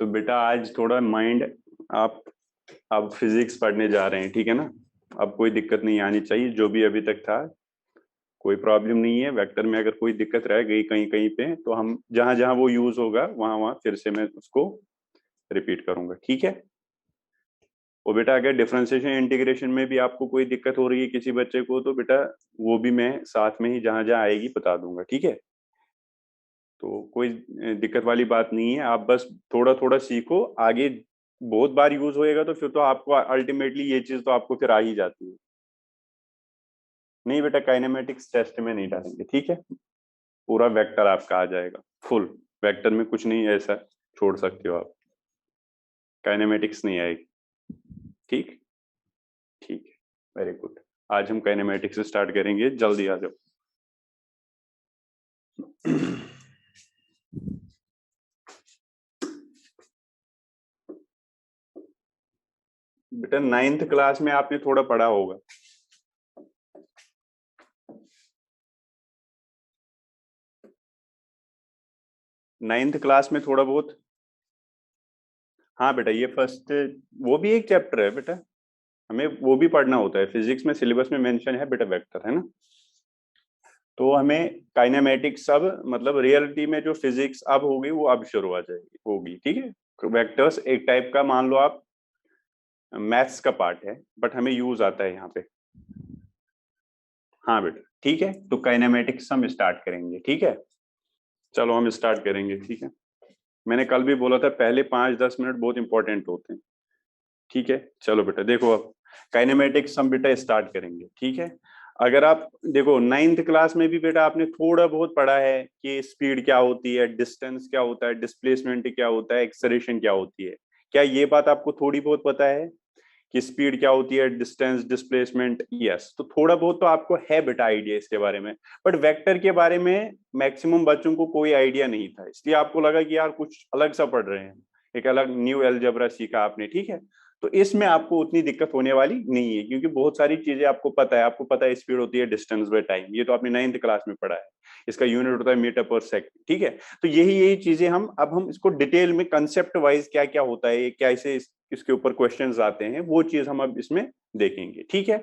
तो बेटा आज थोड़ा माइंड आप अब फिजिक्स पढ़ने जा रहे हैं, ठीक है ना। अब कोई दिक्कत नहीं आनी चाहिए, जो भी अभी तक था कोई प्रॉब्लम नहीं है। वेक्टर में अगर कोई दिक्कत रह गई कहीं कहीं पे तो हम जहां जहां वो यूज होगा वहां वहां फिर से मैं उसको रिपीट करूंगा, ठीक है। और बेटा अगर डिफरेंशिएशन इंटीग्रेशन में भी आपको कोई दिक्कत हो रही है किसी बच्चे को तो बेटा वो भी मैं साथ में ही जहां जहां आएगी बता दूंगा, ठीक है। तो कोई दिक्कत वाली बात नहीं है, आप बस थोड़ा थोड़ा सीखो। आगे बहुत बार यूज होएगा तो फिर तो आपको अल्टीमेटली ये चीज तो आपको फिर आ ही जाती है। नहीं बेटा, काइनेमेटिक्स टेस्ट में नहीं डालेंगे, ठीक है। पूरा वेक्टर आपका आ जाएगा फुल। वेक्टर में कुछ नहीं ऐसा छोड़ सकते हो आप, काइनेमेटिक्स नहीं आएगी। ठीक, ठीक है, वेरी गुड। आज हम काइनेमेटिक्स से स्टार्ट करेंगे, जल्दी आ जाओ। बेटा नाइन्थ क्लास में आपने थोड़ा पढ़ा होगा। नाइन्थ क्लास में थोड़ा बहुत। हाँ बेटा, ये फर्स्ट वो भी एक चैप्टर है बेटा, हमें वो भी पढ़ना होता है। फिजिक्स में सिलेबस में मेंशन है बेटा वेक्टर, है ना। तो हमें काइनेमेटिक्स अब मतलब रियलिटी में जो फिजिक्स अब होगी वो अब शुरू आ जाएगी होगी, ठीक है। वेक्टर्स एक टाइप का मान लो आप मैथ्स का पार्ट है, बट हमें यूज आता है यहाँ पे। हाँ बेटा ठीक है, तो काइनेमेटिक्स हम स्टार्ट करेंगे, ठीक है। चलो हम स्टार्ट करेंगे, ठीक है। मैंने कल भी बोला था पहले 5-10 मिनट बहुत इंपॉर्टेंट होते हैं, ठीक है। चलो बेटा देखो, अब काइनेमेटिक्स हम बेटा स्टार्ट करेंगे, ठीक है। अगर आप देखो नाइन्थ क्लास में भी बेटा आपने थोड़ा बहुत पढ़ा है कि स्पीड क्या होती है, डिस्टेंस क्या होता है, डिस्प्लेसमेंट क्या होता है, एक्सेलरेशन क्या होती है। क्या ये बात आपको थोड़ी बहुत पता है कि स्पीड क्या होती है, डिस्टेंस, डिस्प्लेसमेंट? यस, तो थोड़ा बहुत तो आपको है बेटा आइडिया इसके बारे में। बट वेक्टर के बारे में मैक्सिमम बच्चों को कोई आइडिया नहीं था, इसलिए आपको लगा कि यार कुछ अलग सा पढ़ रहे हैं, एक अलग न्यू अलजेब्रा सीखा आपने, ठीक है। तो इसमें आपको उतनी दिक्कत होने वाली नहीं है, क्योंकि बहुत सारी चीजें आपको पता है। आपको पता है स्पीड होती है डिस्टेंस बाय टाइम, ये तो आपने नाइन्थ क्लास में पढ़ा है। इसका यूनिट होता है मीटर पर सेकंड, ठीक है। तो यही यही चीजें हम इसको डिटेल में कंसेप्ट वाइज क्या क्या होता है, क्या इसे इसके ऊपर क्वेश्चंस आते हैं, वो चीज हम अब इसमें देखेंगे, ठीक है।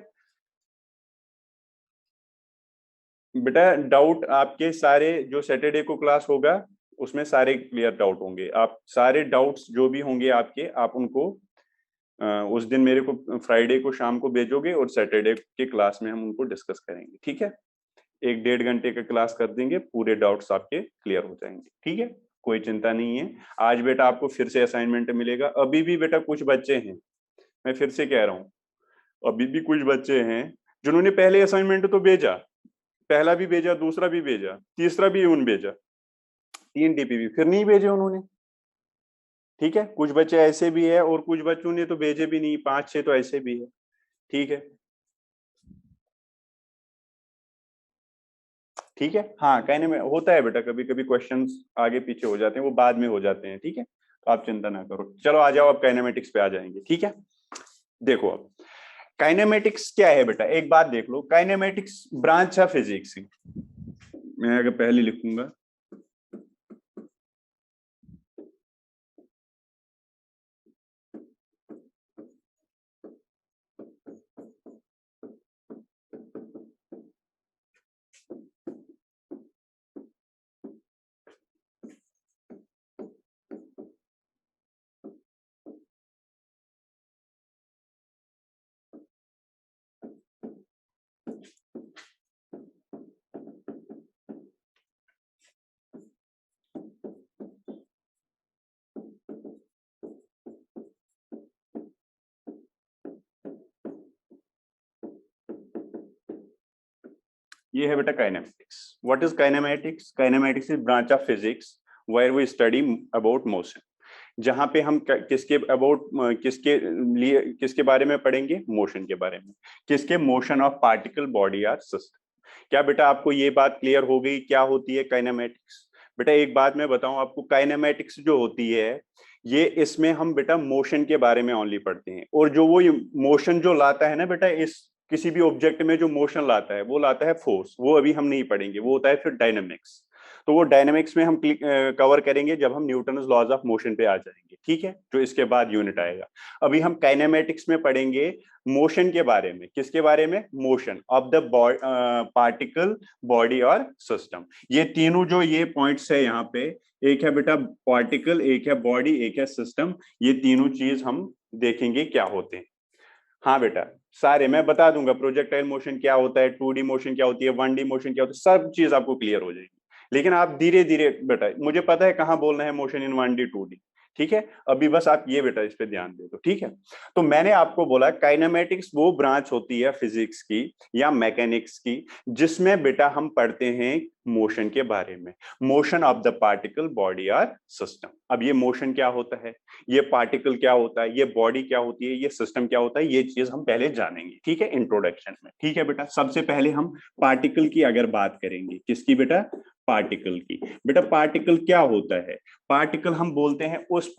बेटा डाउट आपके सारे जो सैटरडे को क्लास होगा उसमें सारे क्लियर डाउट होंगे। आप सारे डाउट्स जो भी होंगे आपके, आप उनको उस दिन मेरे को फ्राइडे को शाम को भेजोगे और सैटरडे के क्लास में हम उनको डिस्कस करेंगे, ठीक है। 1-1.5 घंटे का क्लास कर देंगे, पूरे डाउट्स आपके क्लियर हो जाएंगे, ठीक है। कोई चिंता नहीं है। आज बेटा आपको फिर से असाइनमेंट मिलेगा। अभी भी बेटा कुछ बच्चे हैं, मैं फिर से कह रहा हूँ, अभी भी कुछ बच्चे हैं जिन्होंने पहले असाइनमेंट तो भेजा, पहला भी भेजा, दूसरा भी भेजा, तीसरा भी उन भेजा, 3 टीपीबी फिर नहीं भेजे उन्होंने, ठीक है। कुछ बच्चे ऐसे भी है और कुछ बच्चों ने तो भेजे भी नहीं, 5-6 तो ऐसे भी है, ठीक है। ठीक है, हाँ कहने में होता है बेटा, कभी कभी क्वेश्चंस आगे पीछे हो जाते हैं, वो बाद में हो जाते हैं, ठीक है। तो आप चिंता ना करो। चलो आ जाओ, अब काइनेमेटिक्स पे आ जाएंगे, ठीक है। देखो अब काइनेमेटिक्स क्या है बेटा, एक बात देख लो, काइनेमेटिक्स ब्रांच है फिजिक्स की। मैं अगर पहले लिखूंगा, ये है बेटा kinematics. What is kinematics? Kinematics is branch of physics where we study about motion. जहां पे हम किसके अबाउट किसके लिए किसके बारे में पढ़ेंगे? मोशन के बारे में। किसके? मोशन ऑफ पार्टिकल, बॉडी और सिस्टम। क्या बेटा आपको ये बात क्लियर हो गई क्या होती है काइनेमेटिक्स? बेटा एक बात मैं बताऊं आपको, काइनेमेटिक्स जो होती है ये, इसमें हम बेटा मोशन के बारे में ओनली पढ़ते हैं। और जो वो मोशन जो लाता है ना बेटा, इस किसी भी ऑब्जेक्ट में जो मोशन लाता है वो लाता है फोर्स, वो अभी हम नहीं पढ़ेंगे, वो होता है फिर डायनेमिक्स। तो वो डायनेमिक्स में हम कवर करेंगे जब हम न्यूटन्स लॉज ऑफ मोशन पे आ जाएंगे, ठीक है, जो इसके बाद यूनिट आएगा। अभी हम काइनेमेटिक्स में पढ़ेंगे मोशन के बारे में। किसके बारे में? Motion of the particle, body और सिस्टम। ये तीनों जो ये पॉइंट्स है यहाँ पे, एक है बेटा पार्टिकल, एक है बॉडी, एक है सिस्टम, ये तीनों चीज हम देखेंगे क्या होते हैं। हाँ बेटा, सारे मैं बता दूंगा, प्रोजेक्टाइल मोशन क्या होता है, 2D मोशन क्या होती है, 1D मोशन क्या होती है, सब चीज आपको क्लियर हो जाएगी। लेकिन आप धीरे धीरे बेटा, मुझे पता है कहाँ बोलना है मोशन इन 1D 2D, ठीक है, अभी बस आप ये बेटा इस पे ध्यान दे दो, ठीक है। तो मैंने आपको बोला काइनेमेटिक्स वो ब्रांच होती है फिजिक्स की या मैकेनिक्स की जिसमें बेटा हम पढ़ते हैं मोशन के बारे में, motion of the particle, body और सिस्टम। अब ये मोशन क्या होता है, ये पार्टिकल क्या होता है, ये बॉडी क्या होती है, ये सिस्टम क्या होता है, ये चीज हम पहले जानेंगे, ठीक है, इंट्रोडक्शन में, ठीक है बेटा। सबसे पहले हम पार्टिकल की अगर बात करेंगे, किसकी बेटा? पार्टिकल की। बेटा पार्टिकल क्या होता है? पार्टिकल हम बोलते हैं उस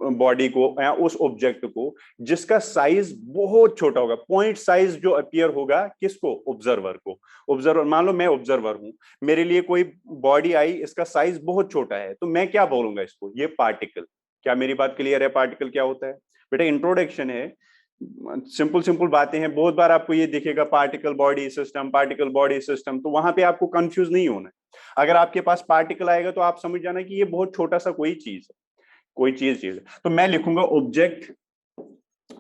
बॉडी को या उस ऑब्जेक्ट को जिसका साइज बहुत छोटा होगा, पॉइंट साइज जो अपीयर होगा किसको? ऑब्जर्वर को। ऑब्जर्वर, मान लो मैं ऑब्जर्वर हूं, मेरे लिए कोई बॉडी आई, इसका साइज बहुत छोटा है, तो मैं क्या बोलूंगा इसको? ये पार्टिकल। क्या मेरी बात क्लियर है? पार्टिकल क्या होता है बेटा? इंट्रोडक्शन है, सिंपल सिंपल बातें हैं। बहुत बार आपको ये दिखेगा particle body system, particle body system, तो वहां पे आपको कंफ्यूज नहीं होना है। अगर आपके पास पार्टिकल आएगा तो आप समझ जाना कि ये बहुत छोटा सा कोई चीज है, कोई चीज। तो मैं लिखूंगा object,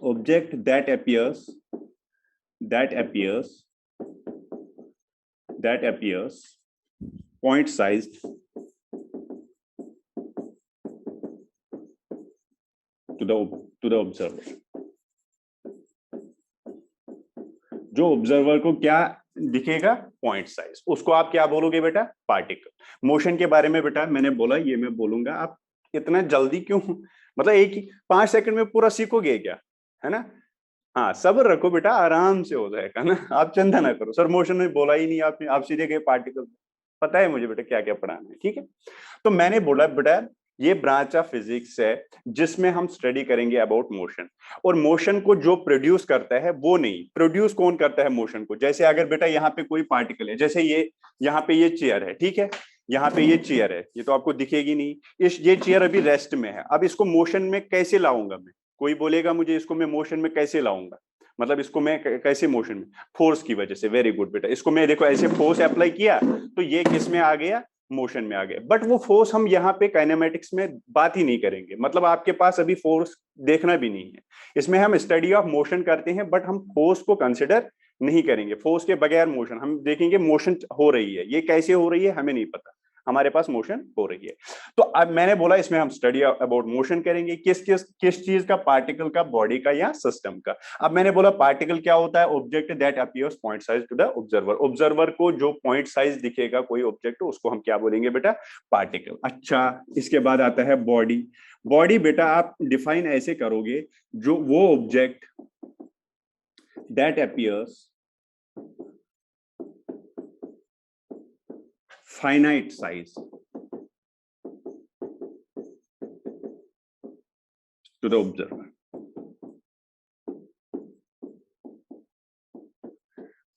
object that appears, that appears, that appears point sized to the observer. जो ऑब्जर्वर को क्या दिखेगा? Point size. उसको आप क्या बोलोगे बेटा? पार्टिकल। मोशन के बारे में बेटा मैंने बोला, ये मैं बोलूंगा। आप इतना जल्दी क्यों, मतलब एक ही 5 सेकंड में पूरा सीखोगे क्या? है ना? हाँ, सब्र रखो बेटा, आराम से हो जाएगा ना, आप चिंता ना करो। सर मोशन में बोला ही नहीं आपने, आप सीधे गए पार्टिकल। पता है मुझे बेटा क्या क्या पढ़ाना है, ठीक है। तो मैंने बोला बेटा ये ब्रांच ऑफ फिजिक्स है जिसमें हम स्टडी करेंगे अबाउट मोशन। और मोशन को जो प्रोड्यूस करता है वो नहीं, प्रोड्यूस कौन करता है मोशन को? जैसे अगर बेटा यहाँ पे कोई पार्टिकल है, जैसे ये यहाँ पे ये चेयर है, ठीक है, यहाँ पे ये चेयर है, ये तो आपको दिखेगी नहीं, ये चेयर अभी रेस्ट में है। अब इसको मोशन में कैसे लाऊंगा मैं? कोई बोलेगा मुझे इसको मैं मोशन में कैसे लाऊंगा, मतलब इसको मैं कैसे मोशन में? फोर्स की वजह से। वेरी गुड बेटा, इसको मैं देखो ऐसे फोर्स अप्लाई किया तो ये किस में आ गया? मोशन में आ गए। बट वो फोर्स हम यहाँ पे काइनेमेटिक्स में बात ही नहीं करेंगे, मतलब आपके पास अभी फोर्स देखना भी नहीं है। इसमें हम स्टडी ऑफ मोशन करते हैं बट हम फोर्स को कंसिडर नहीं करेंगे। फोर्स के बगैर मोशन हम देखेंगे, मोशन हो रही है, ये कैसे हो रही है हमें नहीं पता, हमारे पास मोशन हो रही है। तो अब मैंने बोला इसमें हम स्टडी अबाउट मोशन करेंगे, किस चीज का? पार्टिकल का, बॉडी का या सिस्टम का। अब मैंने बोला पार्टिकल क्या होता है? Object that appears point size to the observer. Observer को जो पॉइंट साइज दिखेगा कोई ऑब्जेक्ट, उसको हम क्या बोलेंगे बेटा? पार्टिकल। अच्छा, इसके बाद आता है बॉडी। बॉडी बेटा आप डिफाइन ऐसे करोगे, जो वो object that appears finite size to the observer.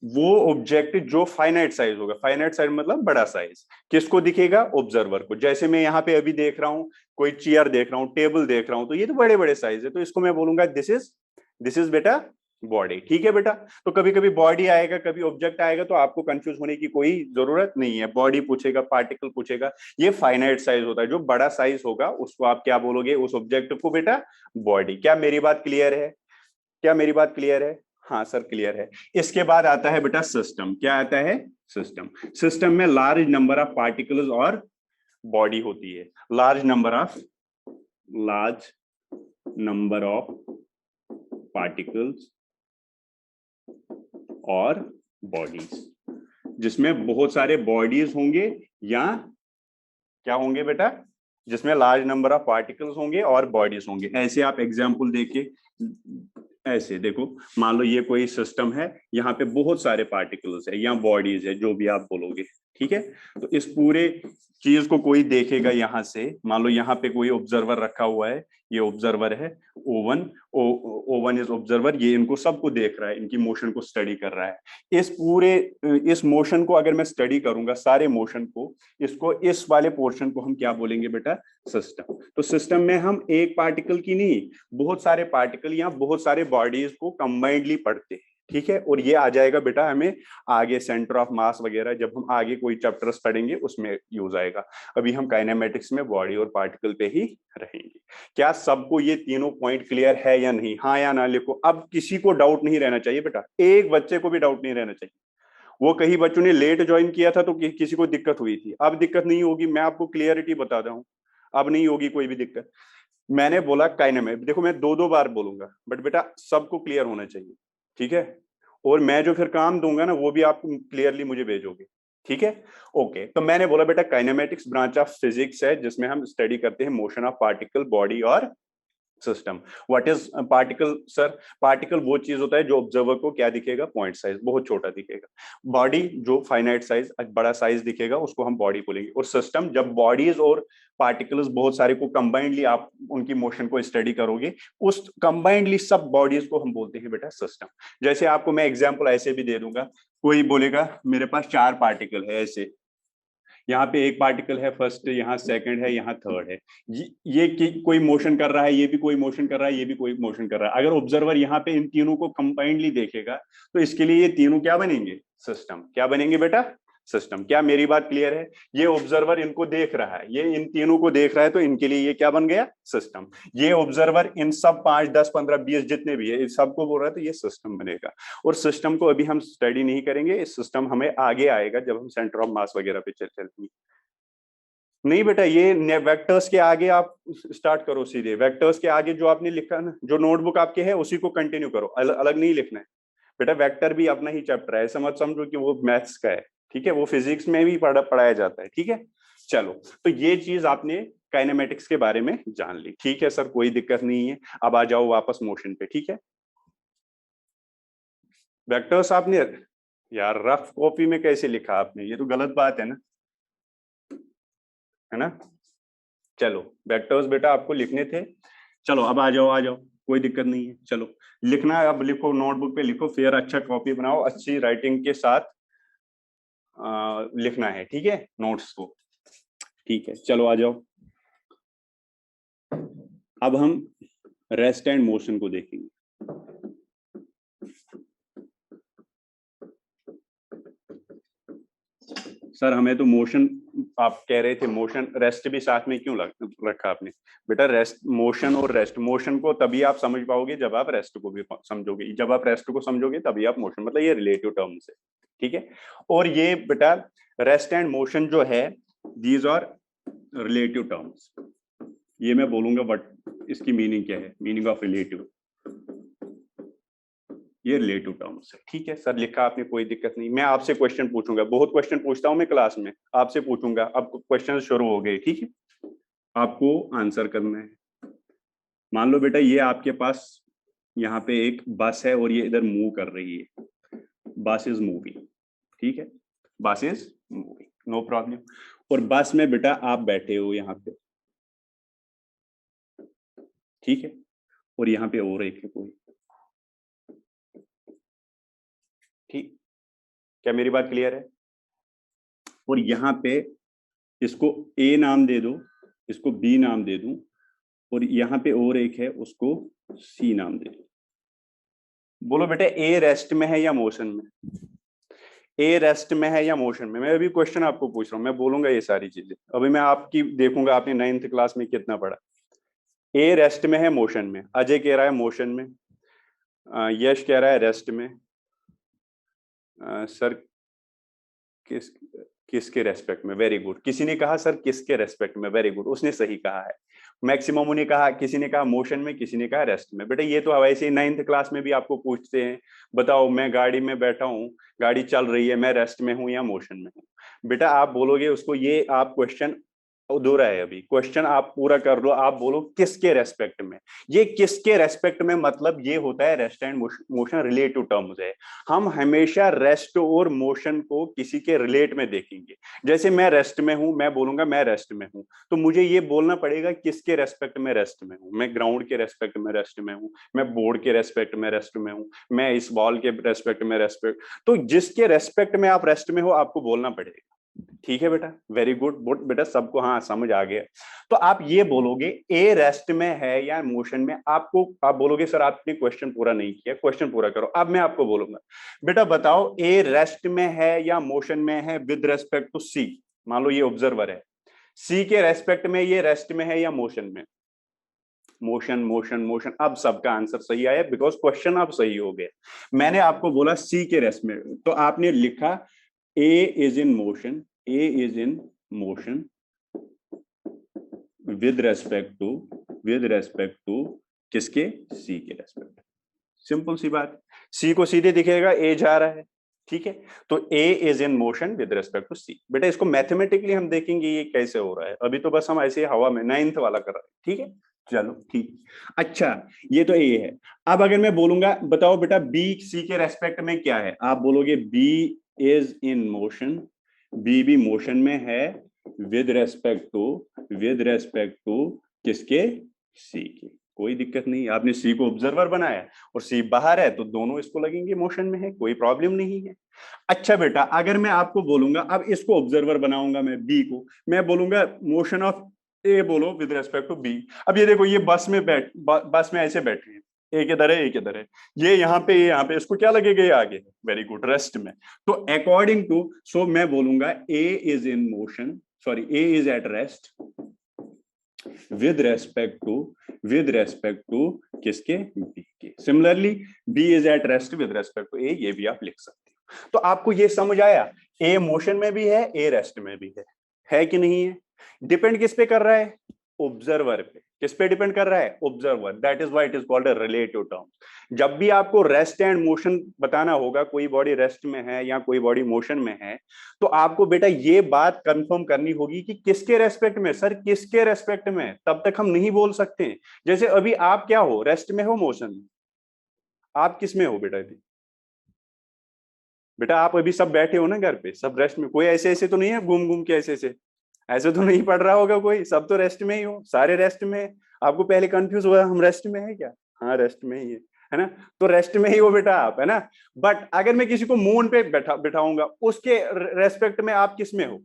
वो ऑब्जेक्ट जो फाइनाइट साइज होगा, फाइनाइट साइज मतलब बड़ा साइज, किसको दिखेगा? ऑब्जर्वर को। जैसे मैं यहाँ पे अभी देख रहा हूं, कोई चेयर देख रहा हूं, टेबल देख रहा हूं, तो ये तो बड़े बड़े साइज है, तो इसको मैं बोलूंगा दिस इज बेटा बॉडी, ठीक है बेटा। तो कभी कभी बॉडी आएगा, कभी ऑब्जेक्ट आएगा, तो आपको कंफ्यूज होने की कोई जरूरत नहीं है। बॉडी पूछेगा, पार्टिकल पूछेगा, ये फाइनाइट साइज होता है। जो बड़ा साइज होगा उसको आप क्या बोलोगे? उस ऑब्जेक्ट को बेटा बॉडी। क्या मेरी बात क्लियर है? क्या मेरी बात क्लियर है? हाँ सर क्लियर है। इसके बाद आता है बेटा सिस्टम। क्या आता है? सिस्टम। सिस्टम में लार्ज नंबर ऑफ पार्टिकल्स और बॉडी होती है। लार्ज नंबर ऑफ पार्टिकल्स और बॉडीज, जिसमें बहुत सारे बॉडीज होंगे या क्या होंगे बेटा? जिसमें लार्ज नंबर ऑफ पार्टिकल्स होंगे और बॉडीज होंगे। ऐसे आप एग्जांपल देखिए, ऐसे देखो, मान लो ये कोई सिस्टम है, यहाँ पे बहुत सारे पार्टिकल्स है या बॉडीज है, जो भी आप बोलोगे, ठीक है। तो इस पूरे चीज को कोई देखेगा यहाँ से, मान लो यहाँ पे कोई ऑब्जर्वर रखा हुआ है, ये ऑब्जर्वर है, O1 O1 इज ऑब्जर्वर, ये इनको सबको देख रहा है, इनकी मोशन को स्टडी कर रहा है। इस मोशन को अगर मैं स्टडी करूंगा, सारे मोशन को, इसको, इस वाले पोर्शन को हम क्या बोलेंगे बेटा? सिस्टम। तो सिस्टम में हम एक पार्टिकल की नहीं, बहुत सारे पार्टिकल या बहुत सारे बॉडीज को कंबाइंडली पढ़ते हैं, ठीक है। और ये आ जाएगा बेटा हमें आगे सेंटर ऑफ मास वगैरह, जब हम आगे कोई चैप्टर्स पढ़ेंगे उसमें यूज आएगा। अभी हम काइनेमेटिक्स में बॉडी और पार्टिकल पे ही रहेंगे। क्या सबको ये तीनों पॉइंट क्लियर है या नहीं? हाँ या ना लिखो। अब किसी को डाउट नहीं रहना चाहिए बेटा, एक बच्चे को भी डाउट नहीं रहना चाहिए। वो कई बच्चों ने लेट ज्वाइन किया था तो किसी को दिक्कत हुई थी, अब दिक्कत नहीं होगी। मैं आपको क्लियरिटी बता रहा हूँ, अब नहीं होगी कोई भी दिक्कत। मैंने बोला काइनेमेटिक्स, देखो मैं दो दो बार बोलूंगा, बट बेटा सबको क्लियर होना चाहिए, ठीक है। और मैं जो फिर काम दूंगा ना, वो भी आप क्लियरली मुझे भेजोगे, ठीक है। ओके, तो मैंने बोला बेटा काइनेमेटिक्स ब्रांच ऑफ फिजिक्स है जिसमें हम स्टडी करते हैं मोशन ऑफ पार्टिकल, बॉडी और system. What is particle sir? Particle वो चीज होता है जो ऑब्जर्वर को क्या दिखेगा? पॉइंट साइज, बहुत छोटा दिखेगा। बॉडी जो फाइनाइट साइज, बड़ा साइज दिखेगा, उसको हम बॉडी बोलेंगे। और सिस्टम जब बॉडीज और पार्टिकल्स बहुत सारे को कंबाइंडली आप उनकी मोशन को स्टडी करोगे, उस कंबाइंडली सब बॉडीज को हम बोलते हैं बेटा सिस्टम। जैसे आपको मैं एग्जाम्पल ऐसे भी दे दूंगा, कोई बोलेगा मेरे पास 4 पार्टिकल है, ऐसे यहाँ पे एक पार्टिकल है फर्स्ट, यहाँ सेकंड है, यहाँ थर्ड है। कोई मोशन कर रहा है, ये भी कोई मोशन कर रहा है, ये भी कोई मोशन कर रहा है। अगर ऑब्जर्वर यहाँ पे इन तीनों को कंबाइंडली देखेगा तो इसके लिए ये तीनों क्या बनेंगे? सिस्टम। क्या बनेंगे बेटा? सिस्टम। क्या मेरी बात क्लियर है? ये ऑब्जर्वर इनको देख रहा है, ये इन तीनों को देख रहा है, तो इनके लिए ये क्या बन गया? सिस्टम। ये ऑब्जर्वर इन सब 5 10 15 20 जितने भी है, इस सबको बोल रहा है, तो ये सिस्टम बनेगा। और सिस्टम को अभी हम स्टडी नहीं करेंगे, इस सिस्टम हमें आगे आएगा जब हम सेंटर ऑफ मास वगैरह पे चलेंगे। नहीं बेटा, ये वेक्टर्स के आगे आप स्टार्ट करो सीधे। वेक्टर्स के आगे जो आपने लिखा ना, जो नोटबुक आपके है उसी को कंटिन्यू करो, अलग नहीं लिखना है बेटा। वेक्टर भी अपना ही चैप्टर है, ऐसा मत समझो कि वो मैथ्स का है, ठीक है। वो फिजिक्स में भी पढ़ाया जाता है, ठीक है। चलो, तो ये चीज आपने काइनेमेटिक्स के बारे में जान ली, ठीक है सर, कोई दिक्कत नहीं है। अब आ जाओ वापस मोशन पे, ठीक है। वेक्टर्स आपने, यार रफ कॉपी में कैसे लिखा आपने? ये तो गलत बात है ना, है ना। चलो, वेक्टर्स बेटा आपको लिखने थे। चलो अब आ जाओ, आ जाओ, कोई दिक्कत नहीं है। चलो लिखना है, अब लिखो, नोटबुक पे लिखो, फिर अच्छा कॉपी बनाओ, अच्छी राइटिंग के साथ लिखना है, ठीक है, नोट्स को। ठीक है, चलो आ जाओ। अब हम रेस्ट एंड मोशन को देखेंगे। सर हमें तो मोशन, आप कह रहे थे मोशन, रेस्ट भी साथ में क्यों रखा आपने? बेटा रेस्ट, मोशन और रेस्ट, मोशन को तभी आप समझ पाओगे जब आप रेस्ट को भी समझोगे, जब आप रेस्ट को समझोगे तभी आप मोशन, मतलब ये रिलेटिव टर्म्स है, ठीक है। और ये बेटा रेस्ट एंड मोशन जो है, दीज आर रिलेटिव टर्म्स। ये मैं बोलूंगा बट इसकी मीनिंग क्या है, मीनिंग ऑफ रिलेटिव, ये रिलेटिव टर्म्स है, ठीक है सर। लिखा आपने, कोई दिक्कत नहीं। मैं आपसे क्वेश्चन पूछूंगा, बहुत क्वेश्चन पूछता हूं मैं क्लास में, आपसे पूछूंगा। अब क्वेश्चन शुरू हो गए, ठीक है, आपको आंसर करना है। मान लो बेटा ये आपके पास यहाँ पे एक बस है और ये इधर मूव कर रही है, बस इज मूविंग, ठीक है, बस इज मूविंग, नो प्रॉब्लम। और बस में बेटा आप बैठे हो यहाँ पे, ठीक है, और यहाँ पे और एक है कोई, ठीक। क्या मेरी बात क्लियर है? और यहाँ पे इसको ए नाम दे दो, इसको बी नाम दे दूं, और यहाँ पे और एक है, उसको सी नाम दे दो। बोलो बेटा ए रेस्ट में है या मोशन में? ए रेस्ट में है या मोशन में? मैं अभी क्वेश्चन आपको पूछ रहा हूँ, मैं बोलूंगा ये सारी चीजें। अभी मैं आपकी देखूंगा आपने 9th क्लास में कितना पढ़ा। ए रेस्ट में है, मोशन में? अजय कह रहा है मोशन में, यश कह रहा है रेस्ट में। सर किस किसके रेस्पेक्ट में? Very good. किसी ने कहा सर किसके रेस्पेक्ट में, वेरी गुड, उसने सही कहा है। मैक्सिमम ने कहा, किसी ने कहा मोशन में, किसी ने कहा रेस्ट में। बेटा ये तो वैसे ही 9th क्लास में भी आपको पूछते हैं, बताओ मैं गाड़ी में बैठा हूँ, गाड़ी चल रही है, मैं रेस्ट में हूँ या मोशन में हूँ? बेटा आप बोलोगे उसको, ये आप क्वेश्चन अधूरा है अभी क्वेश्चन, आप पूरा कर लो। आप बोलो किसके रेस्पेक्ट में। ये किसके रेस्पेक्ट में मतलब ये होता है rest and motion relative terms है। हम हमेशा रेस्ट और मोशन को किसी के रिलेट में देखेंगे। जैसे मैं रेस्ट में हूं, मैं बोलूंगा मैं रेस्ट में हूं, तो मुझे ये बोलना पड़ेगा किसके रेस्पेक्ट में रेस्ट में हूं। मैं ग्राउंड के रेस्पेक्ट में रेस्ट में हूं, मैं बोर्ड के रेस्पेक्ट में रेस्ट में हूं, मैं इस बॉल के रेस्पेक्ट में रेस्पेक्ट। तो जिसके रेस्पेक्ट में आप रेस्ट में हो आपको बोलना पड़ेगा। ठीक है बेटा, वेरी गुड गुड बेटा, सबको हाँ समझ आ गया। तो आप ये बोलोगे ए रेस्ट में है या मोशन में। आपको आप बोलोगे सर आपने क्वेश्चन पूरा नहीं किया, क्वेश्चन पूरा करो। अब मैं आपको बोलूंगा बेटा बताओ ए रेस्ट में है या मोशन में है विद रेस्पेक्ट टू सी। मान लो ये ऑब्जर्वर है, सी के रेस्पेक्ट में ये रेस्ट में है या मोशन में। Motion motion motion. अब सबका आंसर सही आया बिकॉज क्वेश्चन अब सही हो गया। मैंने आपको बोला सी के रेस्ट में, तो आपने लिखा A is in motion, A is in motion with respect to किसके, सी के रेस्पेक्ट। सिंपल सी बात, सी को सीधे दिखेगा ए जा रहा है। ठीक है, तो A is in motion with respect to C. बेटा इसको मैथमेटिकली हम देखेंगे ये कैसे हो रहा है, अभी तो बस हम ऐसे ही हवा में 9th वाला कर रहे हैं। ठीक है, चलो ठीक। अच्छा, ये तो ए है। अब अगर मैं बोलूंगा बताओ बेटा बी सी के रेस्पेक्ट में क्या है, आप बोलोगे B is in motion, B भी मोशन में है विद रेस्पेक्ट टू किसके, सी के। कोई दिक्कत नहीं, आपने सी को ऑब्जर्वर बनाया और सी बाहर है तो दोनों इसको लगेंगे मोशन में है, कोई प्रॉब्लम नहीं है। अच्छा बेटा अगर मैं आपको बोलूंगा अब इसको ऑब्जर्वर बनाऊंगा मैं बी को, मैं बोलूंगा मोशन ऑफ ए बोलो विद रेस्पेक्ट टू बी। अब ये देखो ये बस में ऐसे बैठे हैं, एक इधर है एक इधर है, ये यहाँ पे ये यहाँ पे, इसको क्या लगेगा ये आगे, वेरी गुड रेस्ट में। तो अकॉर्डिंग टू सो मैं बोलूंगा A is in motion, sorry A is at rest with respect to किसके, बी के। Similarly B is at rest with respect to A, ये भी आप लिख सकते हो। तो आपको ये समझ आया ए मोशन में भी है ए रेस्ट में भी है कि नहीं है। डिपेंड किस पे कर रहा है, ऑब्जर्वर पे। किस पे डिपेंड कर रहा है, observer. That is why it is called a relative term. जब भी आपको रेस्ट एंड मोशन बताना होगा, कोई बॉडी रेस्ट में है या कोई बॉडी मोशन में है, तो आपको बेटा ये बात कंफर्म करनी होगी कि किसके रेस्पेक्ट में। सर किसके रेस्पेक्ट में, तब तक हम नहीं बोल सकते। जैसे अभी आप क्या हो, रेस्ट में हो मोशन में, आप किस में हो बेटा अभी। बेटा आप अभी सब बैठे हो ना घर पे, सब रेस्ट में, कोई ऐसे ऐसे तो नहीं है घूम घूम के ऐसे ऐसे, ऐसे तो नहीं पढ़ रहा होगा कोई, सब तो रेस्ट में ही हो, सारे रेस्ट में है। आपको पहले कंफ्यूज हुआ हम रेस्ट में है क्या, हाँ रेस्ट में ही है ना। तो रेस्ट में ही हो बेटा आप, है ना। बट अगर मैं किसी को मून पे बैठाऊंगा उसके रेस्पेक्ट में आप किस में हो,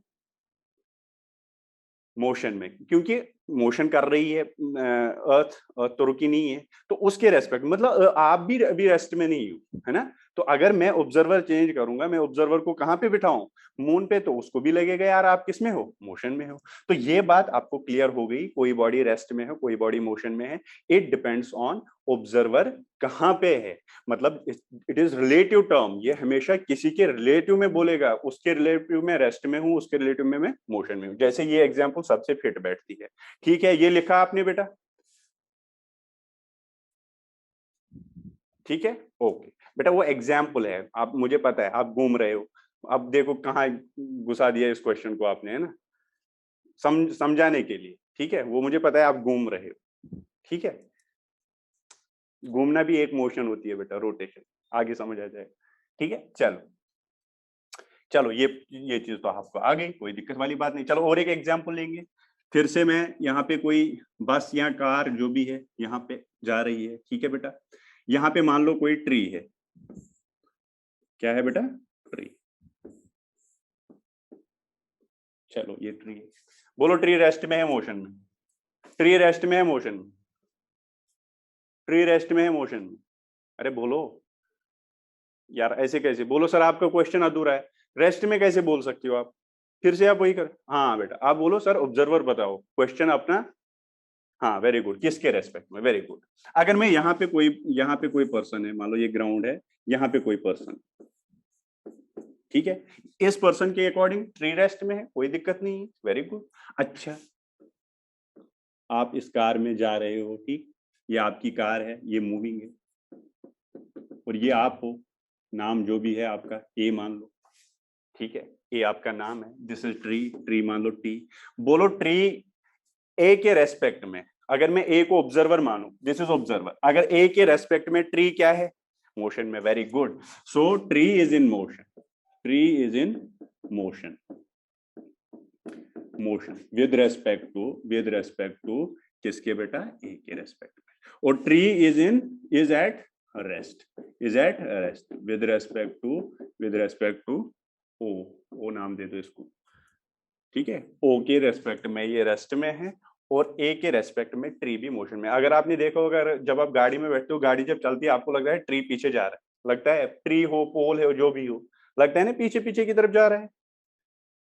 मोशन में, क्योंकि मोशन कर रही है अर्थ, अर्थ तो रुकी नहीं है, तो उसके रेस्पेक्ट मतलब आप भी अभी रेस्ट में नहीं हो, है ना। तो अगर मैं ऑब्जर्वर चेंज करूंगा, मैं ऑब्जर्वर को कहां पे बिठाऊं, मून पे, तो उसको भी लगेगा यार आप किस में हो, मोशन में हो। तो ये बात आपको क्लियर हो गई, कोई बॉडी रेस्ट में है कोई बॉडी मोशन में है, इट डिपेंड्स ऑन ऑब्जर्वर कहां पे है। मतलब इट इज रिलेटिव टर्म, ये हमेशा किसी के रिलेटिव में बोलेगा, उसके रिलेटिव में रेस्ट में हूं, उसके रिलेटिव में मैं मोशन में हूं। जैसे ये एग्जांपल सबसे फिट बैठती है। ठीक है, ये लिखा आपने बेटा, ठीक है ओके। बेटा वो एग्जाम्पल है, आप मुझे पता है आप घूम रहे हो। अब देखो कहाँ घुसा दिया इस क्वेश्चन को आपने, है ना, समझाने के लिए। ठीक है, वो मुझे पता है आप घूम रहे हो। ठीक है, घूमना भी एक मोशन होती है बेटा, रोटेशन, आगे समझ आ जाएगा। ठीक है, चलो चलो ये चीज तो आपको आ गई, कोई दिक्कत वाली बात नहीं। चलो और एक एग्जाम्पल लेंगे। फिर से मैं यहाँ पे कोई बस या कार जो भी है यहाँ पे जा रही है। ठीक है बेटा, यहाँ पे मान लो कोई ट्री है, क्या है बेटा, ट्री। चलो ये ट्री है, बोलो ट्री रेस्ट में है मोशन में, ट्री रेस्ट में है मोशन में, ट्री रेस्ट में है मोशन में। अरे बोलो यार, ऐसे कैसे बोलो सर, आपका क्वेश्चन अधूरा है। रेस्ट में कैसे बोल सकती हो आप, फिर से आप वही कर, हाँ बेटा आप बोलो सर ऑब्जर्वर बताओ क्वेश्चन अपना। हाँ वेरी गुड, किसके रेस्पेक्ट में, वेरी गुड। अगर मैं यहाँ पे कोई पर्सन है, मान लो ये ग्राउंड है, यहाँ पे कोई पर्सन, ठीक है, इस पर्सन के अकॉर्डिंग ट्री रेस्ट में है, कोई दिक्कत नहीं है, वेरी गुड। अच्छा, आप इस कार में जा रहे हो, ठीक, ये आपकी कार है, ये मूविंग है, और ये आप हो, नाम जो भी है आपका ए मान लो, ठीक है। ए आपका नाम है, दिस इज ट्री, ट्री मान लो टी। बोलो ट्री ए के रेस्पेक्ट में, अगर मैं ए को ऑब्जर्वर मानू, दिस इज ऑब्जर्वर, अगर ए के रेस्पेक्ट में ट्री क्या है, मोशन में। Very good, so tree is in motion, tree is in motion, motion with respect to किसके बेटा, ए के रेस्पेक्ट में। और tree is at rest, with respect to O नाम दे दो इसको, ठीक है। ओ के रेस्पेक्ट में ये रेस्ट में है, और ए के रेस्पेक्ट में ट्री भी मोशन में। अगर आपने देखा होगा, अगर जब आप गाड़ी में बैठते हो, गाड़ी जब चलती है आपको लग रहा है ट्री पीछे जा रहा है, लगता है ट्री हो, पोल है, जो भी हो, लगता है ना पीछे पीछे की तरफ जा रहा है,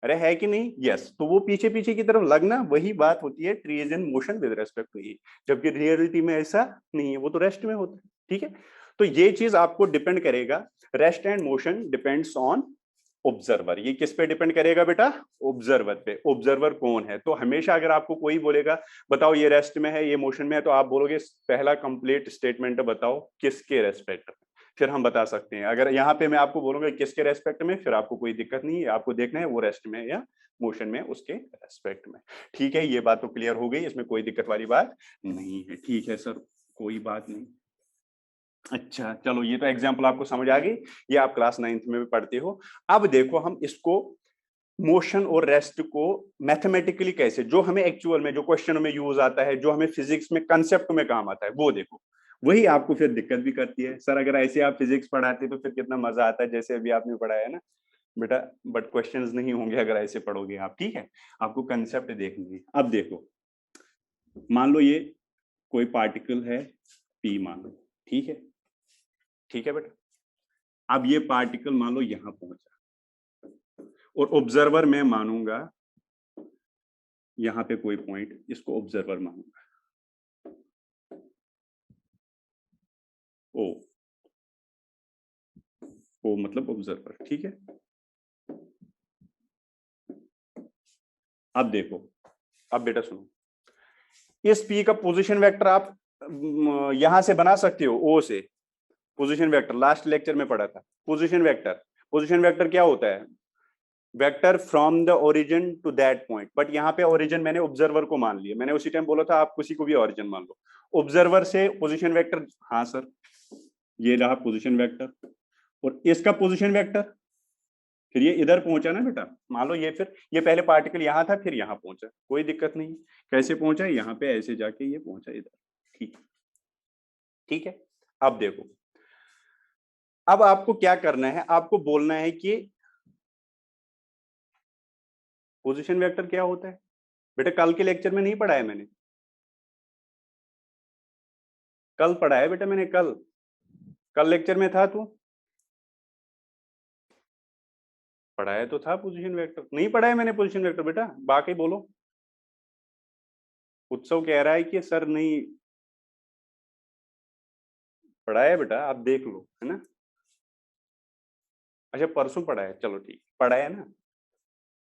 अरे है कि नहीं, यस। तो वो पीछे पीछे की तरफ लगना वही बात होती है tree is in motion with respect to E, जबकि रियलिटी में ऐसा नहीं है, वो तो रेस्ट में होता है, ठीक है। तो ये चीज आपको डिपेंड करेगा, rest and motion depends on observer. ये किस पे डिपेंड करेगा बेटा, ऑब्जर्वर पे। ऑब्जर्वर कौन है, तो हमेशा अगर आपको कोई बोलेगा बताओ ये रेस्ट में है, ये मोशन में है, तो आप बोलोगे पहला कंप्लीट स्टेटमेंट बताओ किसके रेस्पेक्ट में, फिर हम बता सकते हैं। अगर यहाँ पे मैं आपको बोलूंगा किसके रेस्पेक्ट में, फिर आपको कोई दिक्कत नहीं है, आपको देखना है वो रेस्ट में या मोशन में, उसके रेस्पेक्ट में, ठीक है। ये बात तो क्लियर हो गई, इसमें कोई दिक्कत वाली बात नहीं है, ठीक है सर, कोई बात नहीं। अच्छा चलो, ये तो एग्जाम्पल आपको समझ आ गई, ये आप क्लास 9th में भी पढ़ते हो। अब देखो हम इसको मोशन और रेस्ट को मैथमेटिकली कैसे, जो हमें एक्चुअल में, जो क्वेश्चन में यूज आता है, जो हमें फिजिक्स में कंसेप्ट में काम आता है, वो देखो। वही आपको फिर दिक्कत भी करती है, सर अगर ऐसे आप फिजिक्स पढ़ाते तो फिर कितना मजा आता है, जैसे अभी आपने पढ़ाया ना बेटा, बट क्वेश्चंस नहीं होंगे अगर ऐसे पढ़ोगे आप, ठीक है। आपको कंसेप्ट देखनी है। अब देखो, मान लो ये कोई पार्टिकल है पी, मान लो, ठीक है, ठीक है बेटा। अब ये पार्टिकल मान लो यहां पहुंचा, और ऑब्जर्वर मैं मानूंगा यहां पे कोई पॉइंट, इसको ऑब्जर्वर मानूंगा ओ, ओ मतलब ऑब्जर्वर, ठीक है। अब देखो, अब बेटा सुनो, इस पी का पोजीशन वेक्टर आप यहां से बना सकते हो, ओ से। पोजीशन वेक्टर लास्ट लेक्चर में पढ़ा था, पोजीशन वेक्टर। पोजीशन वेक्टर क्या होता है, vector from the origin to that point. But यहाँ पे ओरिजिन मैंने ऑब्जर्वर को मान लिया, मैंने उसी टाइम बोला था आप किसी को भी ओरिजिन मान लो। ऑब्जर्वर से पोजीशन वेक्टर, हाँ सर, ये रहा पोजीशन वेक्टर, और इसका पोजीशन वेक्टर, फिर ये इधर पहुंचा ना बेटा, मान लो ये, फिर ये पहले पार्टिकल यहाँ था, फिर यहाँ पहुंचा, कोई दिक्कत नहीं। कैसे पहुंचा, यहाँ पे ऐसे जाके ये पहुंचा इधर, ठीक, ठीक है। अब देखो, अब आपको क्या करना है, आपको बोलना है कि पोजीशन वेक्टर क्या होता है। बेटा कल के लेक्चर में नहीं पढ़ाया मैंने, कल पढ़ाया बेटा मैंने, कल कल लेक्चर में था, तू पढ़ाया तो था पोजीशन वेक्टर, नहीं पढ़ाया मैंने पोजीशन वेक्टर बेटा, बाकी बोलो। उत्सव कह रहा है कि सर नहीं पढ़ाया बेटा, आप देख लो, है ना। अच्छा परसों पढ़ाया, चलो ठीक, पढ़ाया ना,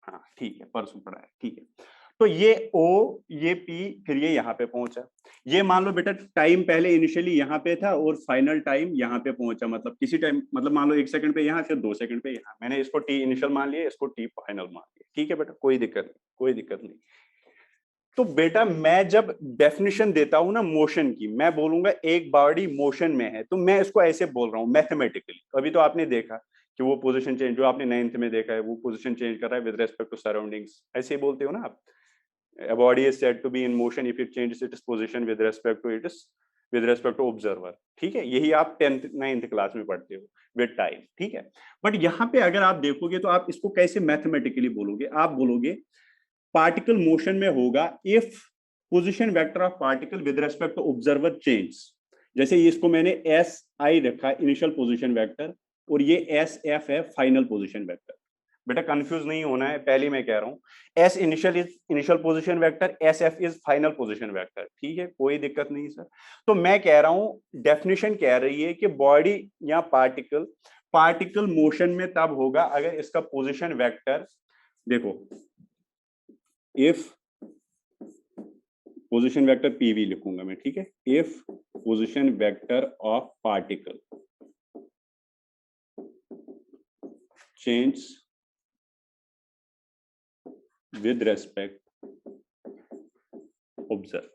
हाँ ठीक है, परसों पढ़ाया, ठीक है। तो ये ओ, ये पी, फिर ये यहाँ पे पहुंचा। ये मान लो बेटा टाइम पहले इनिशियली यहाँ पे था, और फाइनल टाइम यहाँ पे पहुंचा, मतलब किसी टाइम, मतलब मान लो 1 सेकंड पे यहाँ, फिर 2 सेकंड पे यहाँ। मैंने इसको टी इनिशियल मान लिया, इसको टी फाइनल मान लिया, ठीक है बेटा, कोई दिक्कत नहीं, कोई दिक्कत नहीं। तो बेटा मैं जब डेफिनेशन देता हूं ना मोशन की, मैं बोलूंगा एक बॉडी मोशन में है, तो मैं इसको ऐसे बोल रहा हूं मैथमेटिकली। अभी तो आपने देखा कि वो पोजीशन चेंज, जो आपने 9th में देखा है, वो पोजीशन चेंज कर रहा है विद रेस्पेक्ट टू सराउंडिंग्स, ऐसे ही बोलते हो ना आप। A body is said to be in motion if it changes its position with respect to observer, ठीक है। यही आप 10th 9th क्लास में पढ़ते हो विद टाइम, ठीक है। बट यहाँ पे अगर आप देखोगे तो आप इसको कैसे मैथमेटिकली बोलोगे, आप बोलोगे पार्टिकल मोशन में होगा if position vector of particle with respect to observer change. जैसे इसको मैंने एस आई रखा इनिशियल पोजीशन वेक्टर, और ये एस एफ है फाइनल पोजीशन वेक्टर। बेटा कंफ्यूज नहीं होना है, पहले मैं कह रहा हूं S initial is initial position vector, S F is final position vector, ठीक है, कोई दिक्कत नहीं सर। तो मैं कह रहा हूं डेफिनेशन कह रही है कि बॉडी या पार्टिकल, पार्टिकल मोशन में तब होगा अगर इसका पोजीशन वेक्टर, देखो इफ पोजीशन वेक्टर पीवी लिखूंगा मैं, ठीक है। If position vector of particle change with respect observer.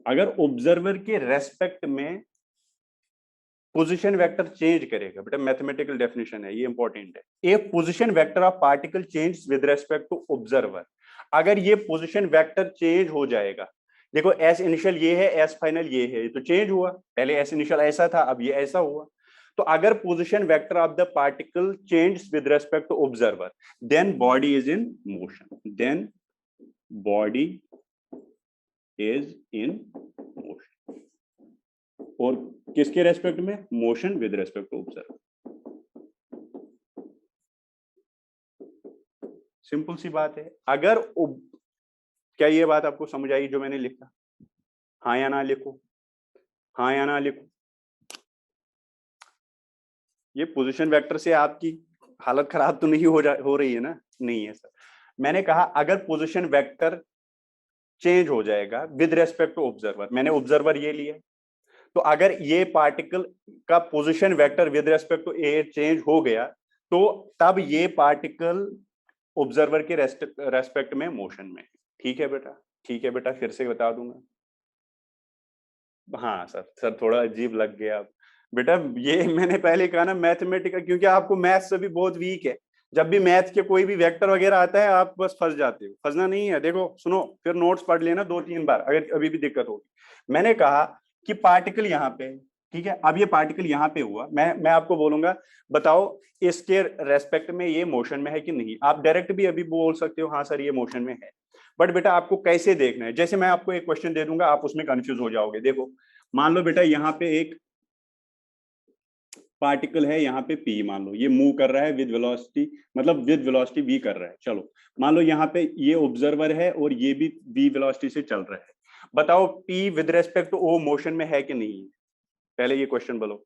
अगर ऑब्जर्वर के रेस्पेक्ट में पोजीशन वेक्टर चेंज करेगा, बेटा मैथमेटिकल डेफिनेशन है ये, इंपॉर्टेंट है। A position vector of particle change with respect to observer. अगर ये पोजीशन वेक्टर चेंज हो जाएगा, देखो एस इनिशियल ये है, एस फाइनल ये है, ये तो चेंज हुआ, पहले एस इनिशियल ऐसा था, अब ये ऐसा हुआ। तो अगर position vector of the particle change with respect to observer, then body is in motion, then body is in motion. और किसके रेस्पेक्ट में? Motion with respect to observer. Simple सी बात है। अगर क्या ये बात आपको समझ आई जो मैंने लिखा? हाँ या ना लिखो, हाँ या ना लिखो। ये पोजीशन वेक्टर से आपकी हालत खराब तो नहीं हो रही है ना? नहीं है सर। मैंने कहा अगर पोजीशन वेक्टर चेंज हो जाएगा विद रेस्पेक्ट टू ऑब्जर्वर, मैंने ऑब्जर्वर ये लिया, तो अगर ये पार्टिकल का position vector with respect to A change हो गया, तो तब ये पार्टिकल ऑब्जर्वर के रेस्पेक्ट में मोशन में। ठीक है बेटा, ठीक है बेटा, फिर से बता दूंगा। हाँ सर, सर थोड़ा अजीब लग गया बेटा, ये मैंने पहले कहा ना मैथमेटिकल, क्योंकि आपको मैथ से भी बहुत वीक है। जब भी मैथ के कोई भी वेक्टर वगैरह आता है आप बस फंस जाते हो। फंसना नहीं है, देखो सुनो, फिर नोट्स पढ़ लेना 2-3 बार अगर अभी भी दिक्कत होगी। मैंने कहा कि पार्टिकल यहाँ पे, ठीक है, अब ये पार्टिकल यहाँ पे हुआ, मैं आपको बोलूंगा बताओ इसके रेस्पेक्ट में ये मोशन में है कि नहीं। आप डायरेक्ट भी अभी बोल सकते हो हाँ सर ये मोशन में है, बट बेटा आपको कैसे देखना है? जैसे मैं आपको एक क्वेश्चन दे दूंगा, आप उसमें कंफ्यूज हो जाओगे। देखो मान लो बेटा यहाँ पे एक पार्टिकल है, यहाँ पे पी, मान लो ये मूव कर रहा है विद वेलोसिटी, मतलब विद वेलोसिटी वी कर रहा है। चलो मान लो यहाँ पे ये ऑब्जर्वर है और ये भी वी वेलोसिटी से चल रहा है। बताओ P with respect to O motion में है कि नहीं? पहले ये क्वेश्चन बोलो।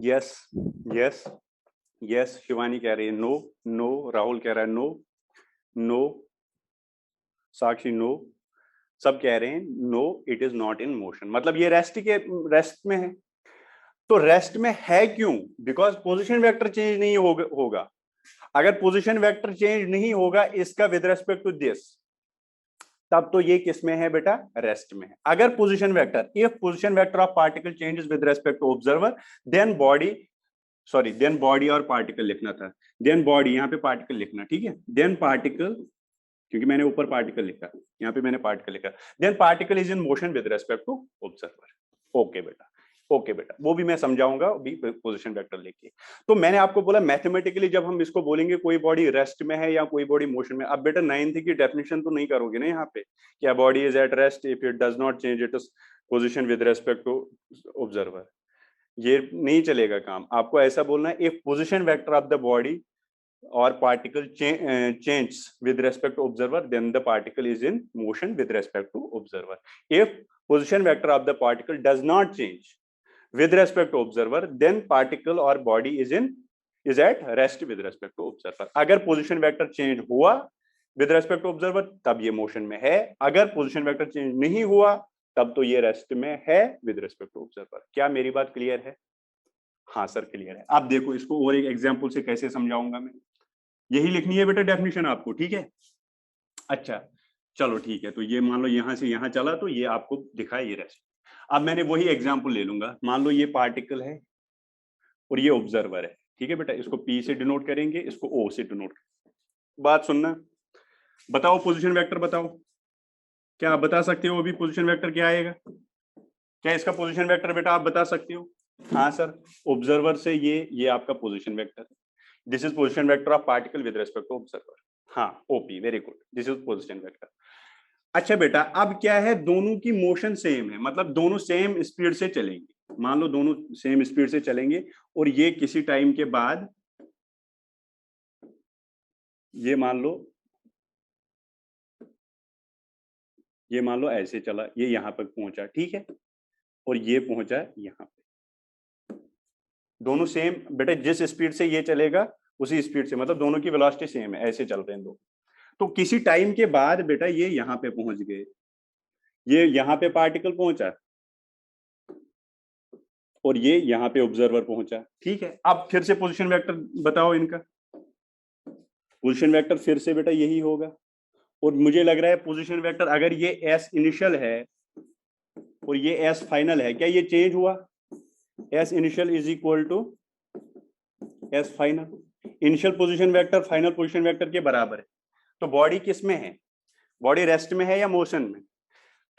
यस यस यस, शिवानी कह रही है नो नो, राहुल कह रहा है नो नो, साक्षी नो, सब कह रहे हैं no it is not in motion, मतलब ये रेस्ट में है। तो रेस्ट में है क्यों? बिकॉज पोजीशन वेक्टर चेंज नहीं होगा। अगर पोजीशन वेक्टर चेंज नहीं होगा इसका विद रेस्पेक्ट टू दिस, तब तो ये किस में है बेटा? रेस्ट में है। अगर position vector, if position vector of particle changes with respect to observer, then body, sorry then body और पार्टिकल लिखना था, देन बॉडी, यहाँ पे पार्टिकल लिखना, ठीक है, देन पार्टिकल, क्योंकि मैंने ऊपर पार्टिकल लिखा, यहाँ पे मैंने पार्टिकल लिखा, then particle is in motion with respect to observer. Okay बेटा, ओके बेटा, वो भी मैं समझाऊंगा भी पोजीशन वेक्टर लेके। तो मैंने आपको बोला मैथमेटिकली जब हम इसको बोलेंगे कोई बॉडी रेस्ट में है या कोई बॉडी मोशन में, अब बेटा 9th की डेफिनेशन तो नहीं करोगे ना यहाँ पे, क्या body is at rest if it does not change its position with respect to observer, ये नहीं चलेगा काम। आपको ऐसा बोलना है if position vector of the body or particle change with respect to observer, then the particle is in motion with respect to observer. If position vector of the particle does not change with respect to observer, then particle or body is at rest with respect to observer. अगर position vector change हुआ with respect to observer तब ये motion में है, अगर position vector change नहीं हुआ तब तो ये rest में है with respect to observer। क्या मेरी बात क्लियर है? हाँ सर क्लियर है। अब देखो इसको और एक एग्जांपल से कैसे समझाऊंगा मैं, यही लिखनी है बेटा डेफिनेशन आपको, ठीक है? अच्छा चलो ठीक है, तो ये मान लो यहां से यहां चला तो ये आपको दिखा ये रेस्ट। अब मैंने वही एग्जांपल ले लूंगा, मान लो ये पार्टिकल है और ये ऑब्जर्वर है, ठीक है बेटा, इसको पी से डिनोट करेंगे, इसको ओ से डिनोट करेंगे। बात सुनना, बताओ पोजीशन वेक्टर बताओ, क्या आप बता सकते हो अभी पोजीशन वेक्टर क्या आएगा? क्या इसका पोजीशन वेक्टर बेटा आप बता सकते हो? हाँ सर, ऑब्जर्वर से ये आपका पोजीशन वेक्टर है, this is position vector of particle with respect to observer. हाँ OP, very good, this is position vector. अच्छा बेटा अब क्या है, दोनों की मोशन सेम है, मतलब दोनों सेम स्पीड से चलेंगे, मान लो दोनों सेम स्पीड से चलेंगे और ये किसी टाइम के बाद, ये मान लो ऐसे चला, ये यहां पर पहुंचा, ठीक है, और ये पहुंचा यहां पे, दोनों सेम बेटा जिस स्पीड से ये चलेगा उसी स्पीड से, मतलब दोनों की वेलोसिटी सेम है, ऐसे चल रहे हैं दो। तो किसी टाइम के बाद बेटा ये यहां पे पहुंच गए, ये यहां पे पार्टिकल पहुंचा, और ये यहाँ पे ऑब्जर्वर पहुंचा, ठीक है। अब फिर से पोजीशन वेक्टर बताओ इनका, पोजीशन वेक्टर फिर से बेटा यही होगा, और मुझे लग रहा है पोजीशन वेक्टर अगर ये एस इनिशियल है और ये एस फाइनल है, क्या ये चेंज हुआ? S initial is equal to S final, initial position vector final position vector के बराबर है। तो बॉडी किस में है? बॉडी रेस्ट में है या मोशन में?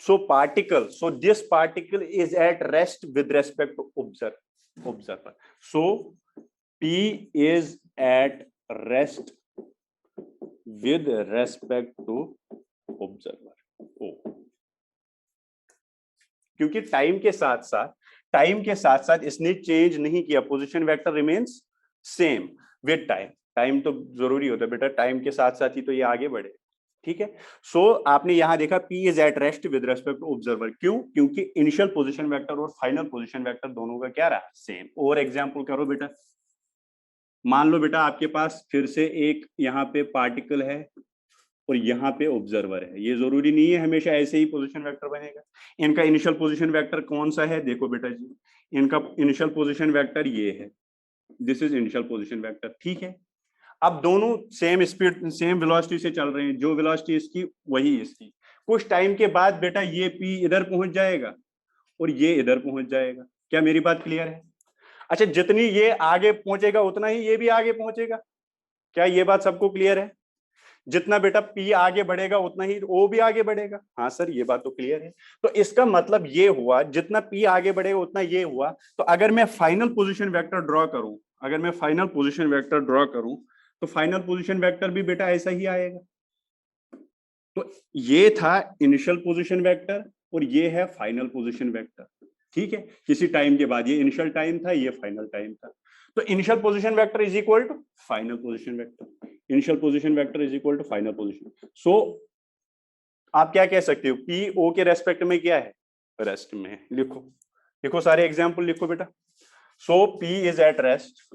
So particle, so this particle is at rest with respect to observer. So P is at rest with respect to observer. O. क्योंकि टाइम के साथ साथ इसने चेंज नहीं किया, position vector remains same with time. Time तो जरूरी होता है बेटा, टाइम के साथ साथ ही तो ये आगे बढ़े, ठीक है। सो आपने यहां देखा P is at rest with respect to observer, क्यों? क्योंकि इनिशियल पोजीशन वेक्टर और फाइनल पोजीशन वेक्टर दोनों का क्या रहा? सेम। और एग्जांपल करो बेटा, मान लो बेटा आपके पास फिर से एक यहाँ पे पार्टिकल है और यहाँ पे ऑब्जर्वर है। ये जरूरी नहीं है हमेशा ऐसे ही पोजीशन वेक्टर बनेगा। इनका इनिशियल पोजीशन वेक्टर कौन सा है? देखो बेटा जी, इनका इनिशियल पोजीशन वेक्टर ये है, this is initial position vector, ठीक है। अब दोनों सेम स्पीड सेम वेलोसिटी से चल रहे हैं, जो वेलोसिटी इसकी वही इसकी। कुछ टाइम के बाद बेटा ये P इधर पहुंच जाएगा और ये इधर पहुंच जाएगा। क्या मेरी बात क्लियर है? अच्छा, जितनी ये आगे पहुंचेगा उतना ही ये भी आगे पहुंचेगा। क्या ये बात सबको क्लियर है? जितना बेटा P आगे बढ़ेगा उतना ही O भी आगे बढ़ेगा। हाँ सर, ये बात तो क्लियर है। तो इसका मतलब ये हुआ, जितना P आगे बढ़ेगा उतना ये हुआ। तो अगर मैं फाइनल पोजीशन वेक्टर ड्रॉ करूं, तो फाइनल पोजीशन वेक्टर भी बेटा ऐसा ही आएगा। तो ये था इनिशियल पोजीशन वेक्टर और ये है फाइनल पोजीशन वेक्टर, ठीक है। किसी टाइम के बाद, ये इनिशियल टाइम था, ये फाइनल टाइम था। तो initial position vector is equal to final position vector, initial position vector is equal to final position. So आप क्या कह सकते हो? P O के रेस्पेक्ट में क्या है? रेस्ट में है। लिखो सारे एग्जाम्पल लिखो बेटा। So P is at rest,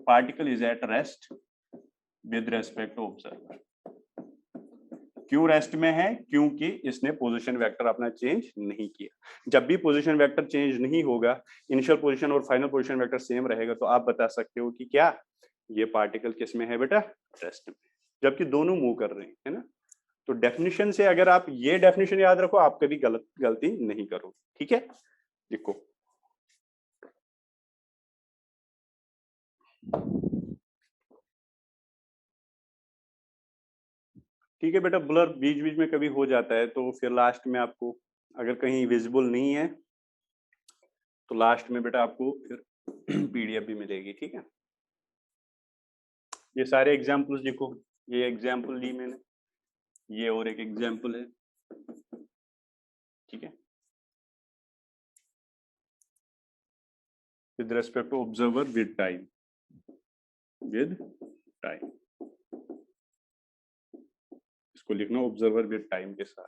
particle is at rest with respect to observer. क्यों रेस्ट में है? क्योंकि इसने पोजीशन वेक्टर अपना चेंज नहीं किया। जब भी पोजीशन वेक्टर चेंज नहीं होगा, इनिशियल पोजीशन और फाइनल पोजीशन वेक्टर सेम रहेगा, तो आप बता सकते हो कि क्या ये पार्टिकल किस में है बेटा? रेस्ट में। जबकि दोनों मूव कर रहे हैं, है ना। तो डेफिनेशन से अगर आप ये डेफिनेशन याद रखो, आप कभी गलती नहीं करो, ठीक है। लिखो, ठीक है बेटा। ब्लर बीच बीच में कभी हो जाता है, तो फिर लास्ट में आपको अगर कहीं विजिबल नहीं है तो लास्ट में बेटा आपको फिर PDF भी मिलेगी, ठीक है। ये सारे एग्जाम्पल्स लिखो, ये एग्जाम्पल ली मैंने, ये और एक एग्जाम्पल है, ठीक है। With respect to observer with time, इसको लिखना ऑब्जर्वर विद टाइम के साथ।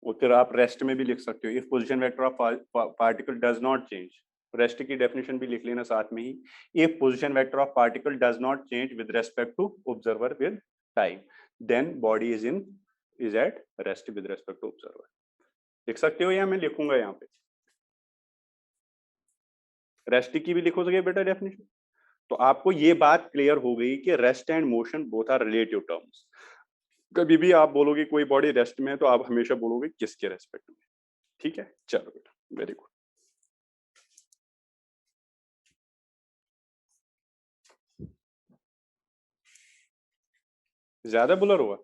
और फिर आप रेस्ट में भी लिख सकते हो, if position vector of particle does not change. Rest की डेफिनेशन भी लिख लेना साथ में ही, if position vector of particle does not change with respect to observer with time, then body is at rest with respect to observer. लिख सकते हो, या मैं लिखूंगा यहाँ पे? रेस्ट की भी लिखोगे बेटा डेफिनेशन। तो आपको ये बात क्लियर हो गई कि rest and motion both are relative terms. कभी भी आप बोलोगे कोई बॉडी रेस्ट में है, तो आप हमेशा बोलोगे किसके रेस्पेक्ट में, ठीक है। चलो बेटा, वेरी गुड। ज्यादा बुलर हुआ?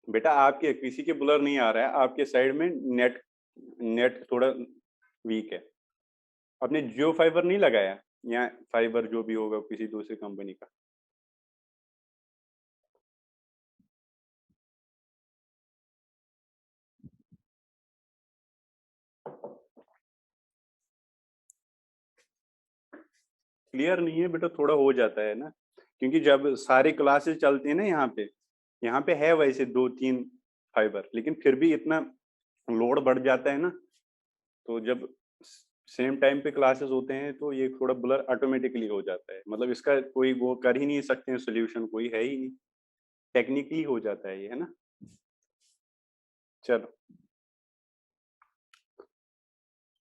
बेटा आपके किसी के बुलर नहीं आ रहा है, आपके साइड में नेट थोड़ा वीक है। आपने जियो फाइबर नहीं लगाया, या फाइबर जो भी होगा किसी दूसरी कंपनी का? क्लियर नहीं है बेटा, थोड़ा हो जाता है ना, क्योंकि जब सारी क्लासेस चलती है ना यहाँ पे है वैसे 2-3 फाइबर, लेकिन फिर भी इतना लोड बढ़ जाता है ना, तो जब सेम टाइम पे क्लासेस होते हैं तो ये थोड़ा ब्लर ऑटोमेटिकली हो जाता है। मतलब इसका कोई वो कर ही नहीं सकते हैं, सोल्यूशन कोई है ही नहीं, टेक्निकली हो जाता है ये, है ना। चलो,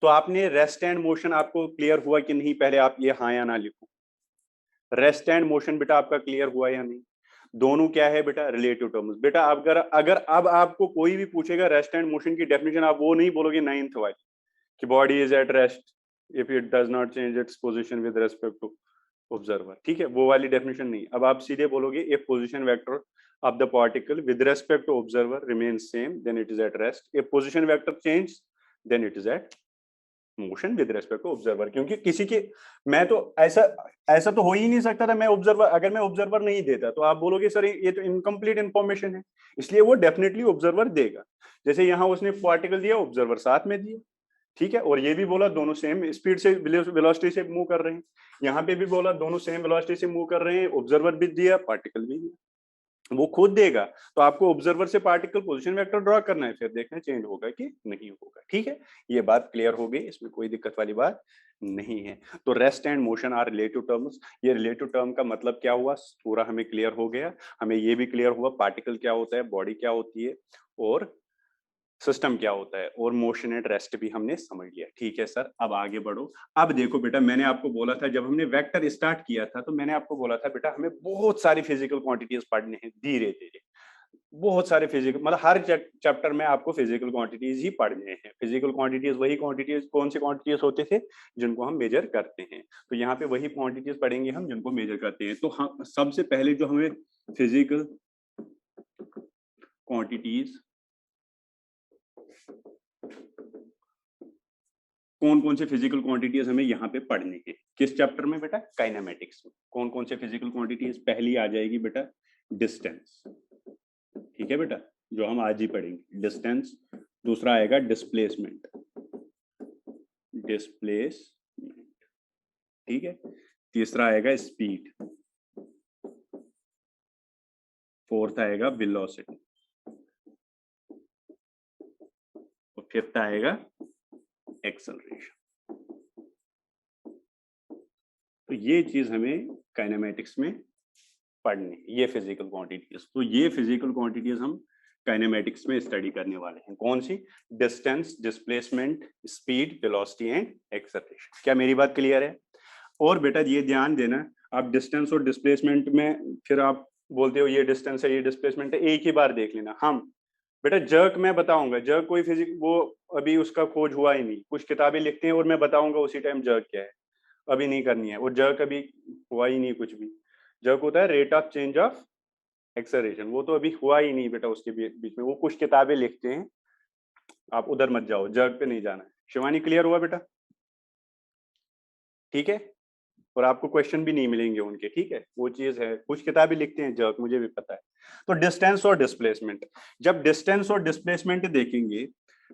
तो आपने रेस्ट एंड मोशन आपको क्लियर हुआ कि नहीं? पहले आप ये हाँ या ना लिखो। रेस्ट एंड मोशन बेटा आपका क्लियर हुआ या नहीं? दोनों क्या है बेटा? Relative terms. बेटा अगर अगर अब आपको कोई भी पूछेगा रेस्ट एंड मोशन की डेफिनेशन, आप वो नहीं बोलोगे 9th वाली कि body is at rest if it does not change its position with respect to observer, ठीक है? वो वाली डेफिनेशन नहीं। अब आप सीधे बोलोगे if position vector of the particle with respect to observer remains same then it is at rest, if position vector change then it is at motion with respect to observer. क्योंकि किसी के, मैं तो ऐसा ऐसा तो हो ही नहीं सकता था, मैं ऑब्जर्वर, अगर मैं ऑब्जर्वर नहीं देता तो आप बोलोगे सर ये तो इनकम्प्लीट इंफॉर्मेशन है, इसलिए वो डेफिनेटली ऑब्जर्वर देगा। जैसे यहाँ उसने पार्टिकल दिया, ऑब्जर्वर साथ में दिया, ठीक है? और ये भी बोला दोनों सेम स्पीड से, वेलोसिटी से मूव कर रहे हैं। यहाँ पे भी बोला दोनों सेम वेलोसिटी से मूव कर रहे हैं, ऑब्जर्वर भी दिया, पार्टिकल भी दिया, वो खुद देगा। तो आपको ऑब्जर्वर से पार्टिकल पोजीशन वेक्टर ड्रॉ करना है, फिर देखना चेंज होगा कि नहीं होगा, ठीक है? ये बात क्लियर हो गई, इसमें कोई दिक्कत वाली बात नहीं है। तो rest and motion are relative terms. ये रिलेटिव टर्म का मतलब क्या हुआ, पूरा हमें क्लियर हो गया। हमें ये भी क्लियर हुआ पार्टिकल क्या होता है, बॉडी क्या होती है, और सिस्टम क्या होता है, और मोशन एंड रेस्ट भी हमने समझ लिया। ठीक है सर, अब आगे बढ़ो। अब देखो बेटा, मैंने आपको बोला था जब हमने वेक्टर स्टार्ट किया था, तो मैंने आपको बोला था बेटा हमें बहुत सारी फिजिकल क्वांटिटीज पढ़ने हैं धीरे धीरे। बहुत सारे फिजिकल, मतलब हर चैप्टर में आपको फिजिकल क्वांटिटीज ही पढ़ने हैं। फिजिकल क्वांटिटीज वही क्वांटिटीज, कौन सी क्वांटिटीज होते थे? जिनको हम मेजर करते हैं। तो यहाँ पे वही क्वांटिटीज पढ़ेंगे हम जिनको मेजर करते हैं। तो हम सबसे पहले जो हमें फिजिकल क्वांटिटीज, कौन कौन से फिजिकल क्वांटिटीज हमें यहाँ पे पढ़ने हैं, किस चैप्टर में बेटा? काइनेमेटिक्स में। कौन कौन से फिजिकल क्वांटिटीज? पहली आ जाएगी बेटा डिस्टेंस, ठीक है बेटा, जो हम आज ही पढ़ेंगे डिस्टेंस। दूसरा आएगा डिस्प्लेसमेंट, डिस्प्लेसमेंट, ठीक है। तीसरा आएगा स्पीड, फोर्थ आएगा वेलोसिटी, और फिफ्थ आएगा एक्सेलरेशन। तो ये चीज हमें काइनेमेटिक्स में पढ़नी है, ये फिजिकल क्वांटिटीज। तो ये फिजिकल क्वांटिटीज हम काइनेमेटिक्स में स्टडी करने वाले हैं। कौन सी? Distance, displacement, speed, velocity and acceleration. क्या मेरी बात क्लियर है? और बेटा ये ध्यान देना, आप डिस्टेंस और डिस्प्लेसमेंट में फिर आप बोलते हो ये डिस्टेंस है ये डिस्प्लेसमेंट है, एक ही बार देख लेना। हम बेटा जर्क मैं बताऊंगा, जर्क कोई फिजिक्स वो अभी उसका खोज हुआ ही नहीं, कुछ किताबें लिखते हैं और मैं बताऊंगा उसी टाइम जर्क क्या है, अभी नहीं करनी है। और जर्क अभी हुआ ही नहीं कुछ भी। जर्क होता है rate of change of acceleration, वो तो अभी हुआ ही नहीं बेटा उसके बीच में, वो कुछ किताबें लिखते हैं, आप उधर मत जाओ, जर्क पे नहीं जाना है। शिवानी क्लियर हुआ बेटा? ठीक है। और आपको क्वेश्चन भी नहीं मिलेंगे उनके, ठीक है? वो चीज है, कुछ किताबें लिखते हैं जर्क, मुझे भी पता है। तो डिस्टेंस और डिस्प्लेसमेंट, जब डिस्टेंस और डिस्प्लेसमेंट देखेंगे,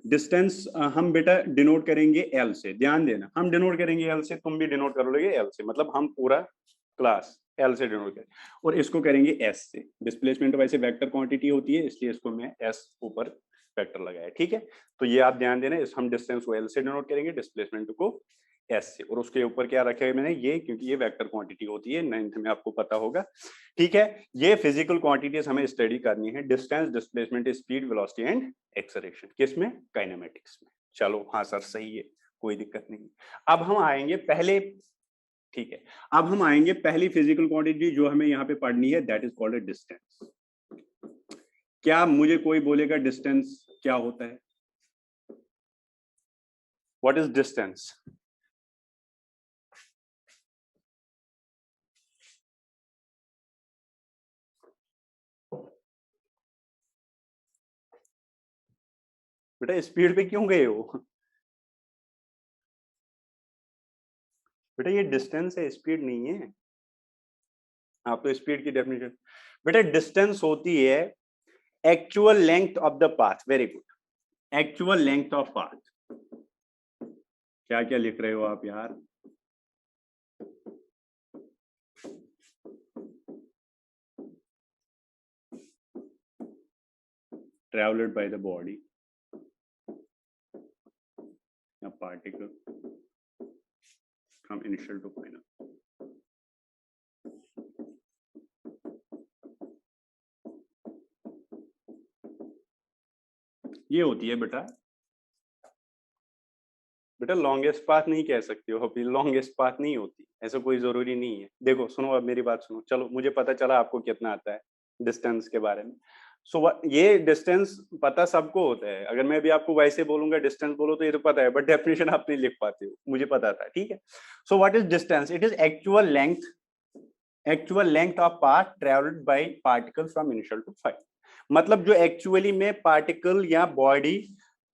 डिस्टेंस हम बेटा डिनोट करेंगे एल से, ध्यान देना, हम डिनोट करेंगे एल से, तुम भी डिनोट करोगे एल से, मतलब हम पूरा क्लास एल से डिनोट करें। और इसको करेंगे एस से। डिस्प्लेसमेंट वैसे वेक्टर क्वांटिटी होती है, इसलिए इसको मैं एस ऊपर वेक्टर लगाया, ठीक है? तो ये आप ध्यान देना, हम डिस्टेंस को एल से डिनोट करेंगे, डिस्प्लेसमेंट को एस से। और उसके ऊपर क्या रखा है मैंने? ये, क्योंकि ये वेक्टर क्वांटिटी होती है, 9th में आपको पता होगा, ठीक है? ये फिजिकल क्वांटिटीज हमें स्टडी करनी है, distance, displacement, speed, velocity and acceleration. किसमें? काइनेमेटिक्स में। चलो हाँ सर सही है, कोई दिक्कत नहीं। अब हम आएंगे पहले, ठीक है, अब हम आएंगे पहली फिजिकल क्वांटिटी जो हमें यहाँ पे पढ़नी है, दैट इज कॉल्ड डिस्टेंस। क्या मुझे कोई बोलेगा डिस्टेंस क्या होता है? What is distance? बेटा स्पीड पे क्यों गए हो? बेटा ये डिस्टेंस है, स्पीड नहीं है। आप तो स्पीड की डेफिनेशन, बेटा डिस्टेंस होती है actual length of the path. Very good, actual length of path. क्या क्या लिख रहे हो आप यार? Travelled by the body a particle from initial to final. ये होती है बेटा, बेटा लॉन्गेस्ट पाथ नहीं कह सकते हो, अभी लॉन्गेस्ट पाथ नहीं होती, ऐसा कोई जरूरी नहीं है। देखो सुनो, अब मेरी बात सुनो, चलो मुझे पता चला आपको कितना आता है डिस्टेंस के बारे में। सो ये डिस्टेंस पता सबको होता है, अगर मैं भी आपको वैसे बोलूंगा डिस्टेंस बोलो तो ये तो पता है, बट डेफिनेशन आप नहीं लिख पाते हो, मुझे पता था, ठीक है। So what is distance? It is actual length of path travelled by particle from initial to final. मतलब जो एक्चुअली में पार्टिकल या बॉडी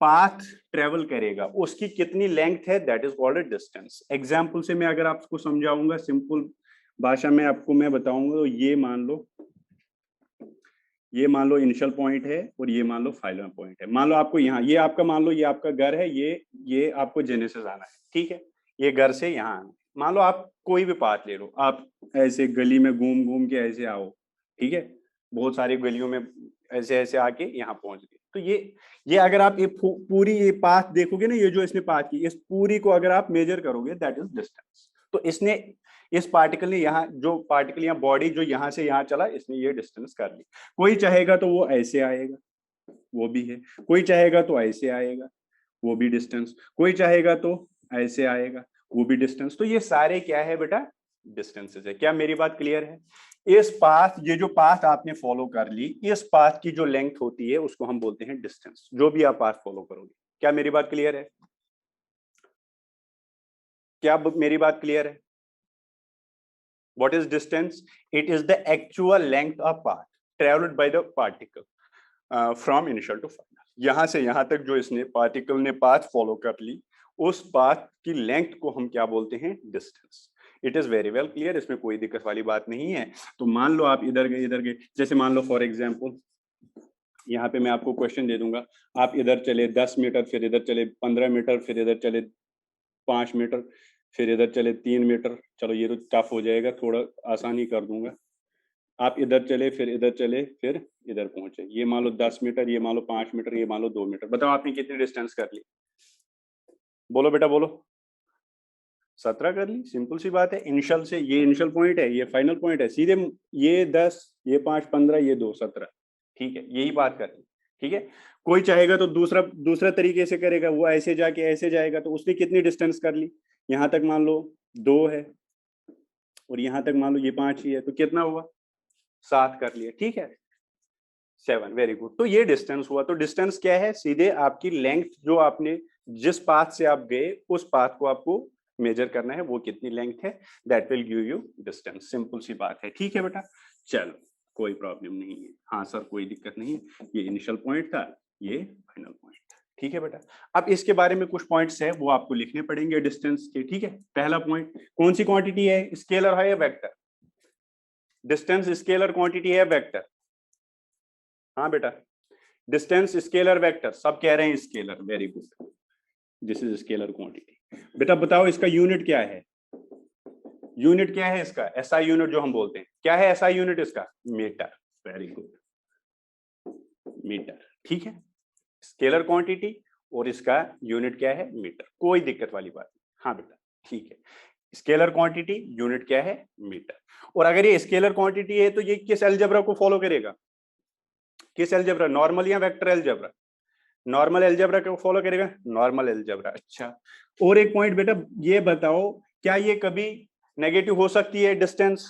पाथ ट्रेवल करेगा उसकी कितनी लेंथ है, that is called distance. Example से मैं अगर आपको समझाऊंगा, सिंपल भाषा में आपको मैं बताऊंगा, तो ये मान लो इनिशियल पॉइंट है और ये मान लो फाइनल पॉइंट है। मान लो आपको यहाँ, ये आपका मान लो ये आपका घर है, ये आपको जेनेसिस आना है, ठीक है, ये घर से यहाँ आना है। मान लो आप कोई भी पाथ ले लो, आप ऐसे गली में घूम घूम के ऐसे आओ, ठीक है, बहुत सारी गलियों में ऐसे ऐसे आके यहाँ पहुंच गए। तो ये अगर आप ये पूरी ये पाथ देखोगे ना, ये जो इसने पाथ की, इस पूरी को अगर आप मेजर करोगे, दैट इज डिस्टेंस। तो इसने, इस पार्टिकल ने यहाँ, जो पार्टिकल या बॉडी जो यहाँ से यहाँ चला, इसने ये डिस्टेंस कर ली। कोई चाहेगा तो वो ऐसे आएगा, वो भी है। कोई चाहेगा तो ऐसे आएगा, वो भी डिस्टेंस। कोई चाहेगा तो ऐसे आएगा, वो भी डिस्टेंस। तो ये सारे क्या है बेटा, डिस्टेंसेस है। क्या मेरी बात क्लियर है? इस पाथ, ये जो पाथ आपने फॉलो कर ली, इस पाथ की जो लेंथ होती है उसको हम बोलते हैं डिस्टेंस, जो भी आप पाथ फॉलो करोगे। क्या मेरी बात क्लियर है? क्या मेरी बात क्लियर है? What is distance? It is the actual length of path traveled by the particle from initial to final. यहां से यहां तक जो इसने पार्टिकल ने पाथ फॉलो कर ली, उस पाथ की लेंथ को हम क्या बोलते हैं, distance. It is very well clear, इसमें कोई दिक्कत वाली बात नहीं है। तो मान लो आप इधर गए, जैसे मान लो फॉर एग्जाम्पल यहाँ पे मैं आपको क्वेश्चन दे दूंगा, आप इधर चले 10 मीटर, फिर इधर चले 15 मीटर, फिर इधर चले 5 मीटर, फिर इधर चले 3 मीटर। चलो ये तो टफ हो जाएगा, थोड़ा आसान ही कर दूंगा। आप इधर चले, फिर इधर चले, फिर इधर पहुंचे। ये मान लो 10 मीटर, ये मान लो 5 मीटर, ये मान लो 2 मीटर। बताओ आपने कितनी डिस्टेंस कर ली? बोलो बेटा बोलो। 17 कर ली, सिंपल सी बात है। इनिशियल से, ये इनिशियल पॉइंट है, ये फाइनल पॉइंट है, सीधे ये 10, ये 5, 15, ये 2, 17। ठीक है, यही बात कर ली, ठीक है। कोई चाहेगा तो दूसरा दूसरा तरीके से करेगा, वो ऐसे जाके ऐसे जाएगा, तो उसने कितनी डिस्टेंस कर ली? यहाँ तक मान लो 2 है, और यहाँ तक मान लो ये 5 ही है, तो कितना हुआ? 7 कर लिया, ठीक है, 7, वेरी गुड। तो ये डिस्टेंस हुआ। तो डिस्टेंस क्या है? सीधे आपकी लेंथ, जो आपने जिस पाथ से आप गए उस पाथ को आपको मेजर करना है, वो कितनी लेंथ है, that will give you distance. Simple सी बात है, ठीक है बेटा। चलो कोई प्रॉब्लम नहीं है, हाँ सर कोई दिक्कत नहीं है, ये इनिशियल पॉइंट था, ये फाइनल पॉइंट था, ठीक है बेटा। अब इसके बारे में कुछ पॉइंट्स है, वो आपको लिखने पड़ेंगे डिस्टेंस के, ठीक है। पहला पॉइंट, कौन सी क्वांटिटी है, स्केलर है या वेक्टर? डिस्टेंस स्केलर क्वांटिटी है, वेक्टर? हाँ बेटा, डिस्टेंस स्केलर वेक्टर, सब कह रहे हैं scalar, very good, this is scalar quantity. बेटा बताओ इसका यूनिट क्या है? यूनिट क्या है इसका? एसआई यूनिट जो हम बोलते हैं, क्या है एसआई यूनिट इसका? मीटर, वेरी गुड, मीटर, ठीक है। स्केलर क्वांटिटी और इसका यूनिट क्या है? मीटर, कोई दिक्कत वाली बात नहीं। हाँ बेटा, ठीक है, स्केलर क्वांटिटी, यूनिट क्या है? मीटर। और अगर ये स्केलर क्वांटिटी है तो ये किस अलजेब्रा को फॉलो करेगा? किस अलजेब्रा, नॉर्मल या वेक्टर अलजेब्रा? नॉर्मल अलजेब्रा को फॉलो करेगा, नॉर्मल अलजेब्रा। अच्छा, और एक पॉइंट बेटा, ये बताओ क्या ये कभी नेगेटिव हो सकती है distance?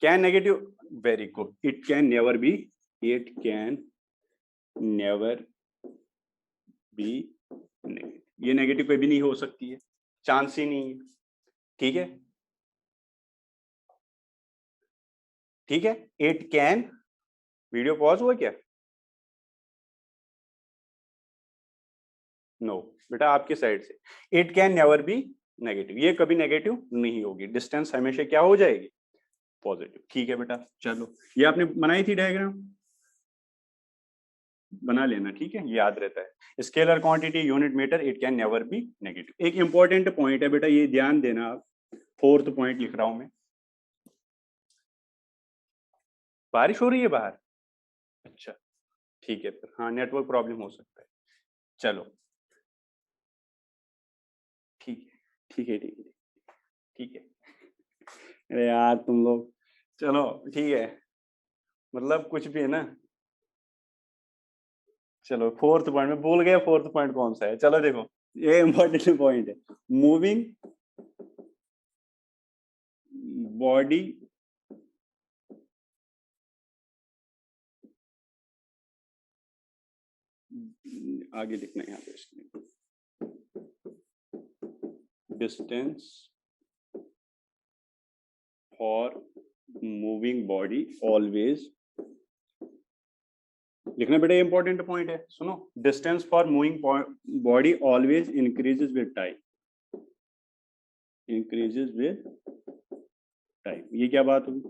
Can negative, very good, it can never B, it can never be negative. ये नेगेटिव कभी नहीं हो सकती है, चांस ही नहीं है, ठीक है, ठीक है। इट कैन, वीडियो पॉज हुआ क्या? नो बेटा, आपके साइड से, it can never be negative, ये कभी नेगेटिव नहीं होगी, डिस्टेंस हमेशा क्या हो जाएगी? पॉजिटिव, ठीक है बेटा। चलो, ये आपने बनाई थी डायग्राम, बना लेना, ठीक है, ये याद रहता है। Scalar quantity, unit metre, it can never be negative. एक इंपॉर्टेंट पॉइंट है बेटा, ये ध्यान देना आप, 4th पॉइंट लिख रहा हूं मैं। बारिश हो रही है बाहर? अच्छा, ठीक है, फिर हाँ नेटवर्क प्रॉब्लम हो सकता है। चलो ठीक है, ठीक है, ठीक है, ठीक है। अरे यार तुम लोग, चलो ठीक है, मतलब कुछ भी है ना। चलो फोर्थ पॉइंट में भूल गया, फोर्थ पॉइंट कौन सा है। चलो देखो ये इंपॉर्टेंट पॉइंट है, मूविंग बॉडी आगे लिखना है यहाँ पे, distance for moving body always लिखना बेटा, ये इंपॉर्टेंट पॉइंट है, सुनो। Distance for moving body always increases with time, increases with time. ये क्या बात हुई?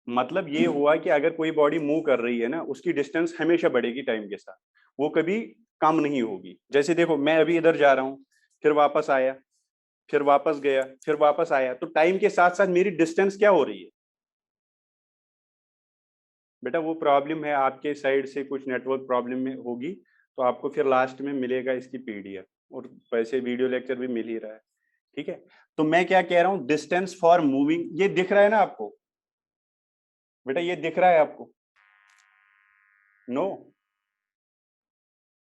मतलब ये हुआ कि अगर कोई बॉडी मूव कर रही है ना, उसकी डिस्टेंस हमेशा बढ़ेगी टाइम के साथ, वो कभी कम नहीं होगी। जैसे देखो मैं अभी इधर जा रहा हूं, फिर वापस आया, फिर वापस गया, फिर वापस आया, तो टाइम के साथ साथ मेरी डिस्टेंस क्या हो रही है बेटा? वो प्रॉब्लम है आपके साइड से, कुछ नेटवर्क प्रॉब्लम में होगी, तो आपको फिर लास्ट में मिलेगा इसकी पीडीएफ, और वैसे वीडियो लेक्चर भी मिल ही रहा है, ठीक है। तो मैं क्या कह रहा हूं, डिस्टेंस फॉर मूविंग, ये दिख रहा है ना आपको बेटा, ये दिख रहा है आपको? नो,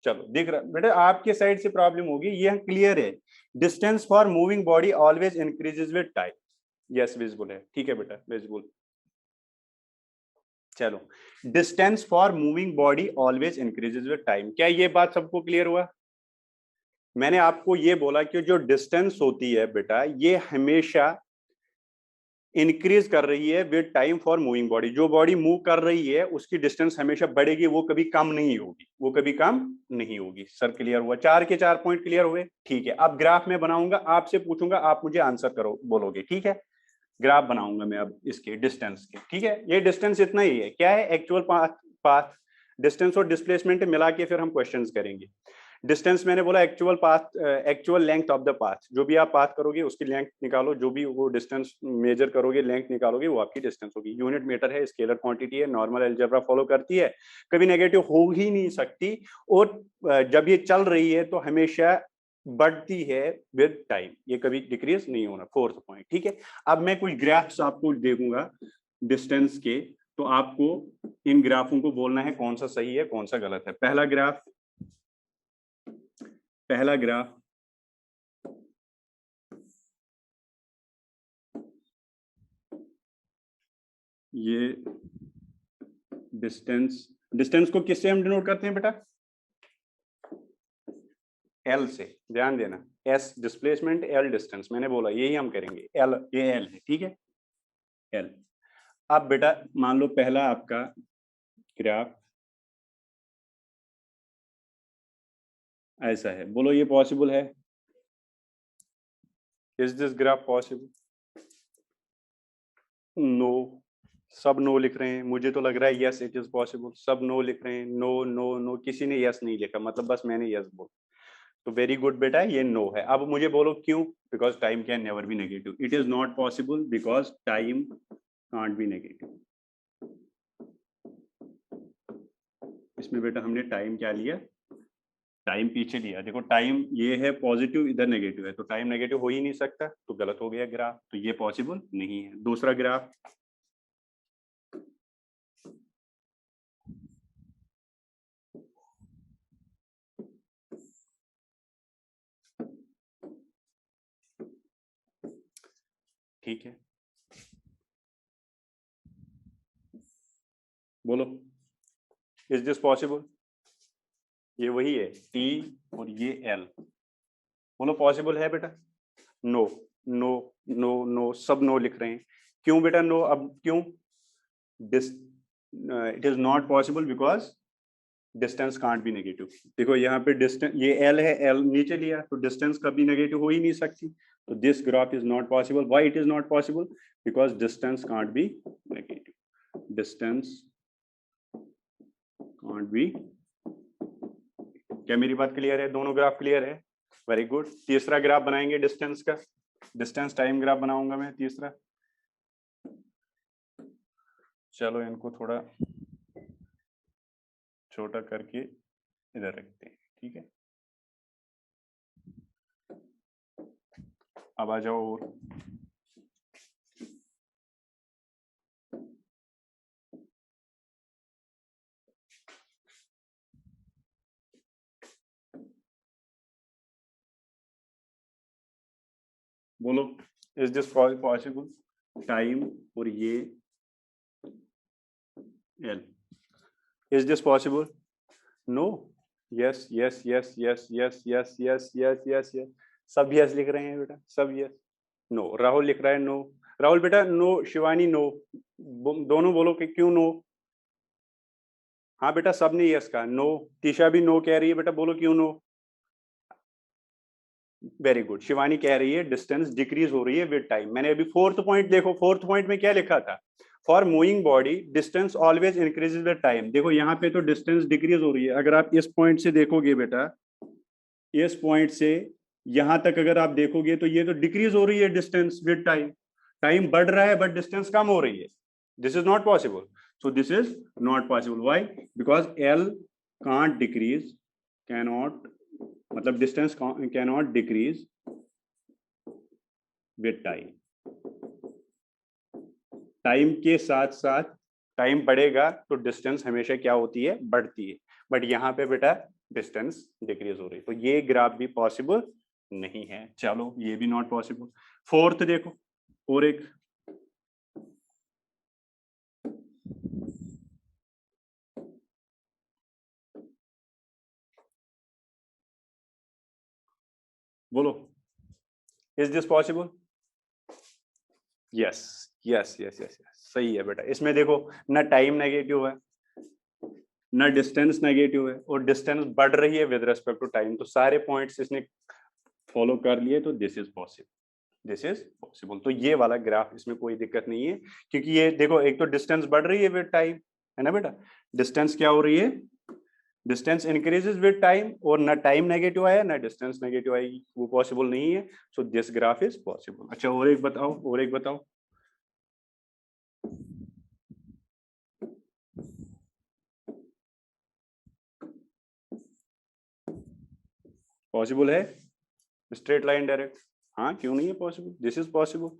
चलो दिख रहा बेटा, आपके साइड से प्रॉब्लम होगी, ये क्लियर है। Distance for moving body always increases with time, yes visible है, ठीक है बेटा विजिबल। चलो, distance for moving body always increases with time, क्या ये बात सबको क्लियर हुआ? मैंने आपको ये बोला कि जो डिस्टेंस होती है बेटा, ये हमेशा इंक्रीज कर रही है with time for moving body. जो बॉडी मूव कर रही है उसकी डिस्टेंस हमेशा बढ़ेगी, वो कभी कम नहीं होगी, वो कभी कम नहीं होगी। सर क्लियर हुआ? चार के चार पॉइंट क्लियर हुए, ठीक है। अब ग्राफ में बनाऊंगा, आपसे पूछूंगा, आप मुझे आंसर करो, बोलोगे, ठीक है। ग्राफ बनाऊंगा मैं अब इसके डिस्टेंस के, ठीक है। ये डिस्टेंस इतना ही है, क्या है, एक्चुअल पाथ। डिस्टेंस और डिस्प्लेसमेंट मिला के फिर हम क्वेश्चंस करेंगे। डिस्टेंस मैंने बोला actual path, actual length of the path, जो भी आप पाथ करोगे उसकी लेंथ निकालो, जो भी वो डिस्टेंस मेजर करोगे, लेंथ निकालोगे, वो आपकी डिस्टेंस होगी। यूनिट मीटर है, स्केलर क्वांटिटी है, नॉर्मल अलजेब्रा फॉलो करती है, कभी नेगेटिव हो ही नहीं सकती, और जब ये चल रही है तो हमेशा बढ़ती है विद टाइम, ये कभी डिक्रीज नहीं होना। फोर्थ पॉइंट, ठीक है। अब मैं कुछ ग्राफ्स आपको देखूंगा डिस्टेंस के, तो आपको इन ग्राफों को बोलना है कौन सा सही है कौन सा गलत है। पहला ग्राफ ये डिस्टेंस, डिस्टेंस को किससे हम डिनोट करते हैं बेटा? एल से, ध्यान देना, एस डिस्प्लेसमेंट, एल डिस्टेंस, मैंने बोला यही हम करेंगे। एल, ये एल है, ठीक है, एल। अब बेटा मान लो पहला आपका ग्राफ ऐसा है, बोलो ये पॉसिबल है? Is this graph possible? No, सब नो लिख रहे हैं, मुझे तो लग रहा है यस इट इज पॉसिबल। सब नो लिख रहे हैं, नो नो नो, किसी ने यस नहीं लिखा, मतलब बस मैंने यस बोला। तो वेरी गुड बेटा, ये नो है। अब मुझे बोलो क्यों? Because time can never be negative, it is not possible because time can't be negative. इसमें बेटा हमने टाइम क्या लिया? टाइम पीछे लिया। देखो टाइम ये है पॉजिटिव, इधर नेगेटिव है, तो टाइम नेगेटिव हो ही नहीं सकता, तो गलत हो गया ग्राफ, तो ये पॉसिबल नहीं है। दूसरा ग्राफ, ठीक है, बोलो इज दिस पॉसिबल? ये वही है टी और ये एल, बोलो पॉसिबल है बेटा? नो नो नो नो, सब नो लिख रहे हैं। क्यों बेटा नो? अब क्यों? It is not possible because distance can't be negative. देखो यहाँ पे डिस्टेंस, ये एल है, एल नीचे लिया, तो डिस्टेंस कभी नेगेटिव हो ही नहीं सकती, तो this graph is not possible. Why it is not possible? Because distance can't be negative, distance can't be. क्या मेरी बात क्लियर है? दोनों ग्राफ क्लियर है, वेरी गुड। तीसरा ग्राफ बनाएंगे डिस्टेंस का, डिस्टेंस टाइम ग्राफ बनाऊंगा मैं तीसरा। चलो इनको थोड़ा छोटा करके इधर रखते हैं, ठीक है। अब आ जाओ, और बोलो, इज दिस पॉसिबल? टाइम और ये L, is this possible? No. Yes yes yes yes yes yes yes yes yes yes, सब यस लिख रहे हैं बेटा, सब यस। नो, राहुल लिख रहा है नो। राहुल बेटा नो, शिवानी नो, दोनों बोलो कि क्यों नो। हाँ बेटा सबने यस कहा, नो। तीशा भी नो कह रही है बेटा, बोलो क्यों नो। वेरी गुड, शिवानी कह रही है डिस्टेंस डिक्रीज हो रही है विद टाइम। मैंने अभी फोर्थ पॉइंट देखो, फोर्थ पॉइंट में क्या लिखा था? For moving body distance always increases with time. देखो यहाँ पे तो डिस्टेंस डिक्रीज हो रही है, अगर आप इस पॉइंट से देखोगे बेटा, इस पॉइंट से यहां तक अगर आप देखोगे तो ये तो डिक्रीज हो रही है डिस्टेंस विद टाइम। टाइम बढ़ रहा है बट डिस्टेंस कम हो रही है। This is not possible. So this is not possible. Why? Because L can't decrease, cannot, मतलब distance cannot decrease with time. Time के साथ साथ टाइम बढ़ेगा तो डिस्टेंस हमेशा क्या होती है? बढ़ती है। बट यहाँ पे बेटा डिस्टेंस डिक्रीज हो रही है, तो ये ग्राफ भी पॉसिबल नहीं है। चलो ये भी नॉट पॉसिबल। फोर्थ देखो, और एक बोलो, is this possible? Yes yes yes yes, सही है बेटा। इसमें देखो ना टाइम नेगेटिव है ना डिस्टेंस नेगेटिव है, और डिस्टेंस बढ़ रही है विद रिस्पेक्ट टू टाइम, तो सारे पॉइंट्स इसने फॉलो कर लिए, तो this is possible, this is possible. तो ये वाला ग्राफ, इसमें कोई दिक्कत नहीं है, क्योंकि ये देखो एक तो डिस्टेंस बढ़ रही है विद टाइम, है ना बेटा? डिस्टेंस क्या हो रही है? डिस्टेंस इंक्रीजेस विद टाइम, और ना टाइम नेगेटिव आया ना डिस्टेंस नेगेटिव आएगी, वो पॉसिबल नहीं है। So this graph is possible. अच्छा और एक बताओ, और एक बताओ। पॉसिबल है स्ट्रेट लाइन डायरेक्ट? हाँ क्यों नहीं है पॉसिबल? This is possible.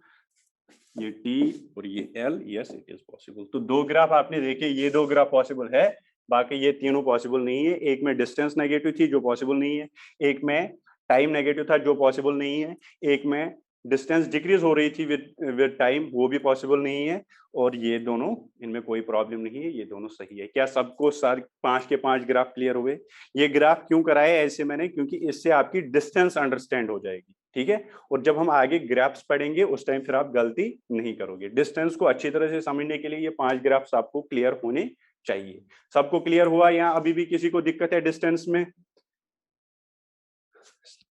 ये टी और ये L, yes it is possible. तो दो ग्राफ आपने देखे, ये दो ग्राफ पॉसिबल है, बाकी ये तीनों पॉसिबल नहीं है। एक में डिस्टेंस नेगेटिव थी जो पॉसिबल नहीं है, एक में टाइम नेगेटिव था जो पॉसिबल नहीं है, एक में डिस्टेंस डिक्रीज हो रही थी विद टाइम, वो भी पॉसिबल नहीं है, और ये दोनों, इनमें कोई प्रॉब्लम नहीं है, ये दोनों सही है। क्या सबको सारे पांच के पांच ग्राफ क्लियर हुए? ये ग्राफ क्यों कराए ऐसे मैंने, क्योंकि इससे आपकी डिस्टेंस अंडरस्टैंड हो जाएगी, ठीक है? और जब हम आगे ग्राफ्स पढ़ेंगे उस टाइम फिर आप गलती नहीं करोगे। डिस्टेंस को अच्छी तरह से समझने के लिए ये पांच ग्राफ्स आपको क्लियर होने चाहिए। सबको क्लियर हुआ? यहाँ अभी भी किसी को दिक्कत है डिस्टेंस में?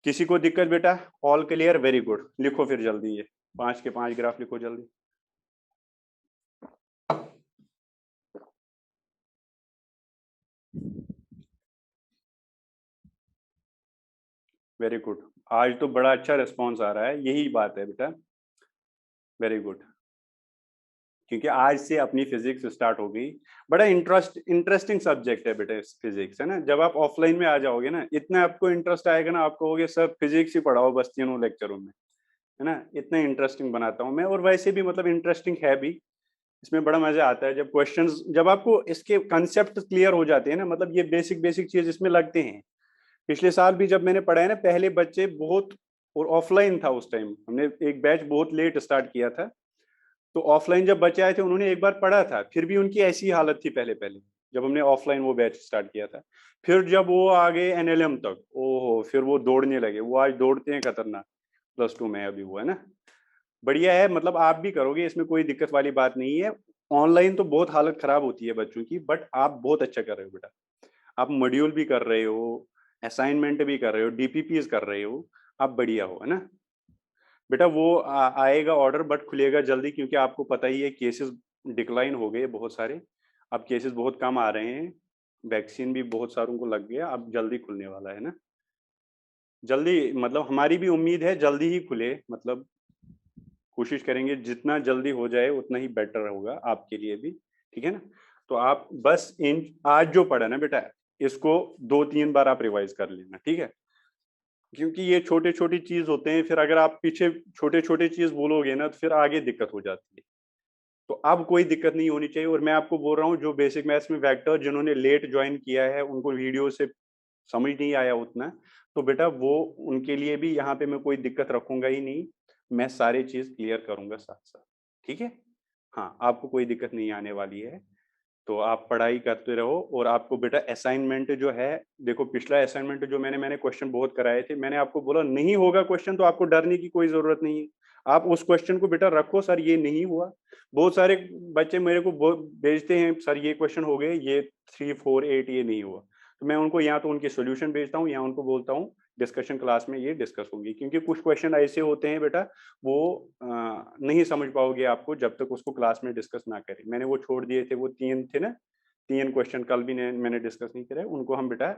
किसी को दिक्कत बेटा? All clear, very good. लिखो फिर जल्दी, ये पांच के पांच ग्राफ लिखो जल्दी। वेरी गुड, आज तो बड़ा अच्छा रिस्पॉन्स आ रहा है, यही बात है बेटा, वेरी गुड। क्योंकि आज से अपनी फिजिक्स स्टार्ट हो गई। बड़ा इंटरेस्टिंग सब्जेक्ट है बेटा फिजिक्स, है ना? जब आप ऑफलाइन में आ जाओगे ना, इतना आपको इंटरेस्ट आएगा ना, आप कहोगे सर फिजिक्स ही पढ़ाओ बस तीनों लेक्चरों में, है ना? इतना इंटरेस्टिंग बनाता हूँ मैं, और वैसे भी मतलब इंटरेस्टिंग है भी। इसमें बड़ा मजा आता है जब क्वेश्चंस, जब आपको इसके कंसेप्ट क्लियर हो जाते हैं ना, मतलब ये बेसिक बेसिक चीज इसमें लगते हैं। पिछले साल भी जब मैंने पढ़ा है ना, पहले बच्चे बहुत, और ऑफलाइन था उस टाइम, हमने एक बैच बहुत लेट स्टार्ट किया था, तो ऑफलाइन जब बच्चे आए थे उन्होंने एक बार पढ़ा था, फिर भी उनकी ऐसी हालत थी पहले पहले, जब हमने ऑफलाइन वो बैच स्टार्ट किया था। फिर जब वो आ गए एनएलएम तक, ओहो फिर वो दौड़ने लगे, वो आज दौड़ते हैं खतरनाक। +2 में अभी वो, है ना? बढ़िया है, मतलब आप भी करोगे, इसमें कोई दिक्कत वाली बात नहीं है। ऑनलाइन तो बहुत हालत खराब होती है बच्चों की, बट आप बहुत अच्छा कर रहे हो बेटा। आप मॉड्यूल भी कर रहे हो, असाइनमेंट भी कर रहे हो, डीपीपीज कर रहे हो, आप बढ़िया हो, है ना बेटा? वो आएगा ऑर्डर, बट खुलेगा जल्दी, क्योंकि आपको पता ही है केसेस डिक्लाइन हो गए बहुत सारे, अब केसेस बहुत कम आ रहे हैं, वैक्सीन भी बहुत सारों को लग गया, अब जल्दी खुलने वाला है ना, जल्दी, मतलब हमारी भी उम्मीद है जल्दी ही खुले, मतलब कोशिश करेंगे जितना जल्दी हो जाए उतना ही बेटर होगा आपके लिए भी, ठीक है ना? तो आप बस इन आज जो पढ़ा ना बेटा, इसको 2-3 बार आप रिवाइज कर लेना, ठीक है? क्योंकि ये छोटे छोटी चीज होते हैं, फिर अगर आप पीछे छोटे छोटे चीज बोलोगे ना तो फिर आगे दिक्कत हो जाती है। तो अब कोई दिक्कत नहीं होनी चाहिए, और मैं आपको बोल रहा हूँ जो बेसिक मैथ्स में वेक्टर जिन्होंने लेट ज्वाइन किया है, उनको वीडियो से समझ नहीं आया उतना, तो बेटा वो उनके लिए भी यहाँ पे मैं कोई दिक्कत रखूंगा ही नहीं। मैं सारी चीज क्लियर करूंगा साथ साथ, ठीक है। हाँ, आपको कोई दिक्कत नहीं आने वाली है, तो आप पढ़ाई करते रहो। और आपको बेटा असाइनमेंट जो है, देखो पिछला असाइनमेंट जो मैंने क्वेश्चन बहुत कराए थे, मैंने आपको बोला नहीं होगा क्वेश्चन तो आपको डरने की कोई जरूरत नहीं है। आप उस क्वेश्चन को बेटा रखो, सर ये नहीं हुआ। बहुत सारे बच्चे मेरे को भेजते हैं, सर ये क्वेश्चन हो गए, ये 3, 4, 8 ये नहीं हुआ। तो मैं उनको या तो उनके सोल्यूशन भेजता हूँ या उनको बोलता हूँ डिस्कशन क्लास में ये डिस्कस होगी, क्योंकि कुछ क्वेश्चन ऐसे होते हैं बेटा वो नहीं समझ पाओगे आपको जब तक उसको क्लास में डिस्कस ना करें। मैंने वो छोड़ दिए थे, वो 3 थे ना, 3 क्वेश्चन कल भी मैंने डिस्कस नहीं करे, उनको हम बेटा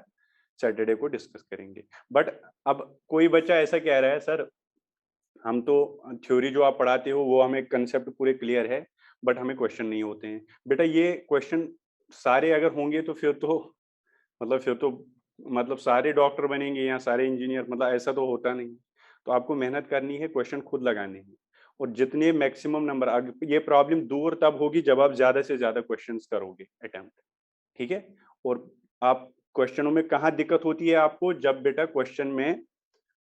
सैटरडे को डिस्कस करेंगे। बट अब कोई बच्चा ऐसा कह रहा है, सर हम तो थ्योरी जो आप पढ़ाते हो वो हमें कंसेप्ट पूरे क्लियर है, बट हमें क्वेश्चन नहीं होते हैं। बेटा ये क्वेश्चन सारे अगर होंगे तो फिर तो मतलब सारे डॉक्टर बनेंगे या सारे इंजीनियर, मतलब ऐसा तो होता नहीं। तो आपको मेहनत करनी है, क्वेश्चन खुद लगाने हैं, और जितने मैक्सिमम नंबर, ये प्रॉब्लम दूर तब होगी जब आप ज्यादा से ज्यादा क्वेश्चंस करोगे अटेम्प्ट, ठीक है। और आप क्वेश्चनों में कहाँ दिक्कत होती है आपको, जब बेटा क्वेश्चन में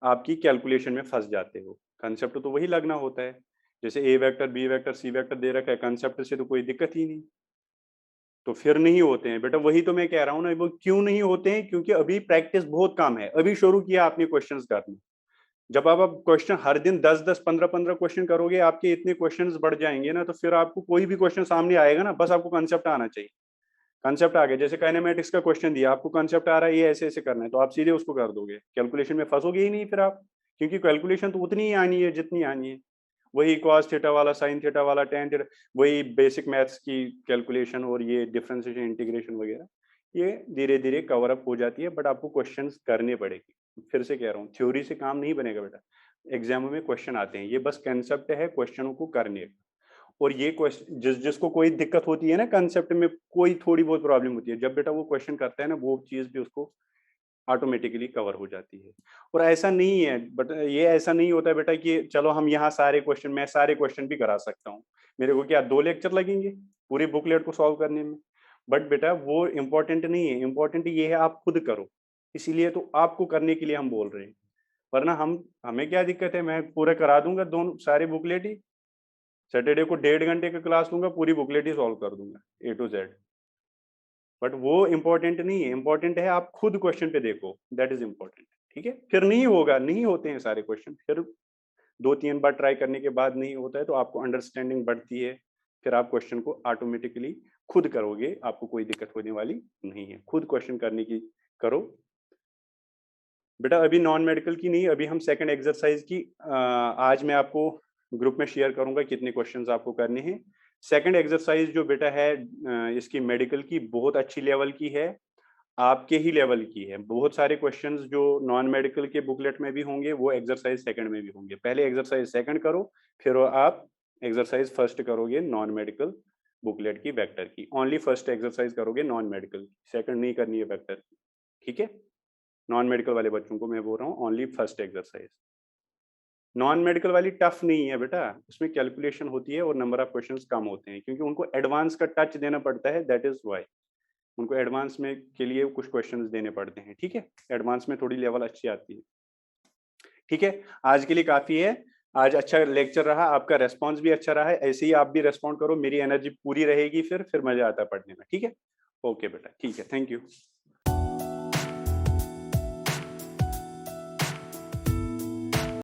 आपकी कैलकुलेशन में फंस जाते हो। कंसेप्ट तो वही लगना होता है, जैसे ए vector, B vector, C vector दे रखा है, कंसेप्ट से तो कोई दिक्कत ही नहीं, तो फिर नहीं होते हैं बेटा। वही तो मैं कह रहा हूँ ना, वो क्यों नहीं होते हैं, क्योंकि अभी प्रैक्टिस बहुत कम है, अभी शुरू किया आपने क्वेश्चंस करना। जब आप अब क्वेश्चन हर दिन 10-10, 15-15 क्वेश्चन करोगे, आपके इतने क्वेश्चंस बढ़ जाएंगे ना, तो फिर आपको कोई भी क्वेश्चन सामने आएगा ना, बस आपको कंसेप्ट आना चाहिए। कंसेप्ट आ गया, जैसे काइनेमेटिक्स का क्वेश्चन दिया आपको, कंसेप्ट आ रहा है ये ऐसे ऐसे करना है, तो आप सीधे उसको कर दोगे, कैलकुलेशन में फंसोगे ही नहीं फिर आप, क्योंकि कैलकुलेशन तो उतनी ही आनी है जितनी आनी है। वही कॉस थीटा वाला, साइन थीटा वाला, टेन थीटा, वही बेसिक मैथ्स की कैलकुलेशन, और ये डिफरेंशिएशन, इंटीग्रेशन वगैरह, ये धीरे धीरे कवर अप हो जाती है, बट आपको क्वेश्चंस करने पड़ेंगे। फिर से कह रहा हूँ, थ्योरी से काम नहीं बनेगा बेटा, एग्जाम में क्वेश्चन आते हैं, ये बस कंसेप्ट है क्वेश्चनों को करने का। और ये क्वेश्चन जिसको कोई दिक्कत होती है ना कंसेप्ट में, कोई थोड़ी बहुत प्रॉब्लम होती है, जब बेटा वो क्वेश्चन करता है ना, वो चीज भी उसको ऑटोमेटिकली कवर हो जाती है। और ऐसा नहीं है, बट ये ऐसा नहीं होता है बेटा कि चलो हम यहाँ सारे क्वेश्चन, मैं सारे क्वेश्चन भी करा सकता हूँ, मेरे को क्या 2 लेक्चर लगेंगे पूरी बुकलेट को सॉल्व करने में। बट बेटा वो इम्पोर्टेंट नहीं है, इम्पोर्टेंट ये है आप खुद करो, इसीलिए तो आपको करने के लिए हम बोल रहे हैं। वरना हमें क्या दिक्कत है, मैं पूरा करा दूंगा दोनों सारे बुकलेट ही, सैटरडे को 1.5 घंटे का क्लास लूंगा, पूरी बुकलेट ही सॉल्व कर दूंगा A to Z। बट वो इम्पोर्टेंट नहीं है, इम्पोर्टेंट है आप खुद क्वेश्चन पे देखो, दैट इज इम्पोर्टेंट, ठीक है। फिर नहीं होगा, नहीं होते हैं सारे क्वेश्चन, फिर 2-3 बार ट्राई करने के बाद नहीं होता है, तो आपको अंडरस्टैंडिंग बढ़ती है, फिर आप क्वेश्चन को ऑटोमेटिकली खुद करोगे, आपको कोई दिक्कत होने वाली नहीं है, खुद क्वेश्चन करने की करो। बेटा अभी नॉन मेडिकल की नहीं, अभी हम सेकंड एक्सरसाइज की आज मैं आपको ग्रुप में शेयर करूंगा कितने क्वेश्चंस आपको करने हैं। सेकंड एक्सरसाइज जो बेटा है इसकी मेडिकल की बहुत अच्छी लेवल की है, आपके ही लेवल की है। बहुत सारे क्वेश्चंस जो नॉन मेडिकल के बुकलेट में भी होंगे वो एक्सरसाइज सेकंड में भी होंगे। पहले एक्सरसाइज सेकंड करो, फिर आप एक्सरसाइज फर्स्ट करोगे नॉन मेडिकल बुकलेट की वेक्टर की। ओनली फर्स्ट एक्सरसाइज करोगे नॉन मेडिकल, सेकंड नहीं करनी है वेक्टर की, ठीक है। नॉन मेडिकल वाले बच्चों को मैं बोल रहा हूँ only first exercise. Non medical वाली टफ नहीं है बेटा, उसमें कैलकुलेशन होती है और नंबर ऑफ क्वेश्चंस कम होते हैं, क्योंकि उनको एडवांस का टच देना पड़ता है, दैट इज वाई उनको एडवांस में के लिए कुछ क्वेश्चंस देने पड़ते हैं, ठीक है। एडवांस में थोड़ी लेवल अच्छी आती है, ठीक है। आज के लिए काफी है, आज अच्छा लेक्चर रहा, आपका रेस्पॉन्स भी अच्छा रहा है, ऐसे ही आप भी रेस्पॉन्ड करो, मेरी एनर्जी पूरी रहेगी, फिर मजा आता है पढ़ने में, ठीक है। ओके बेटा, ठीक है, थैंक यू।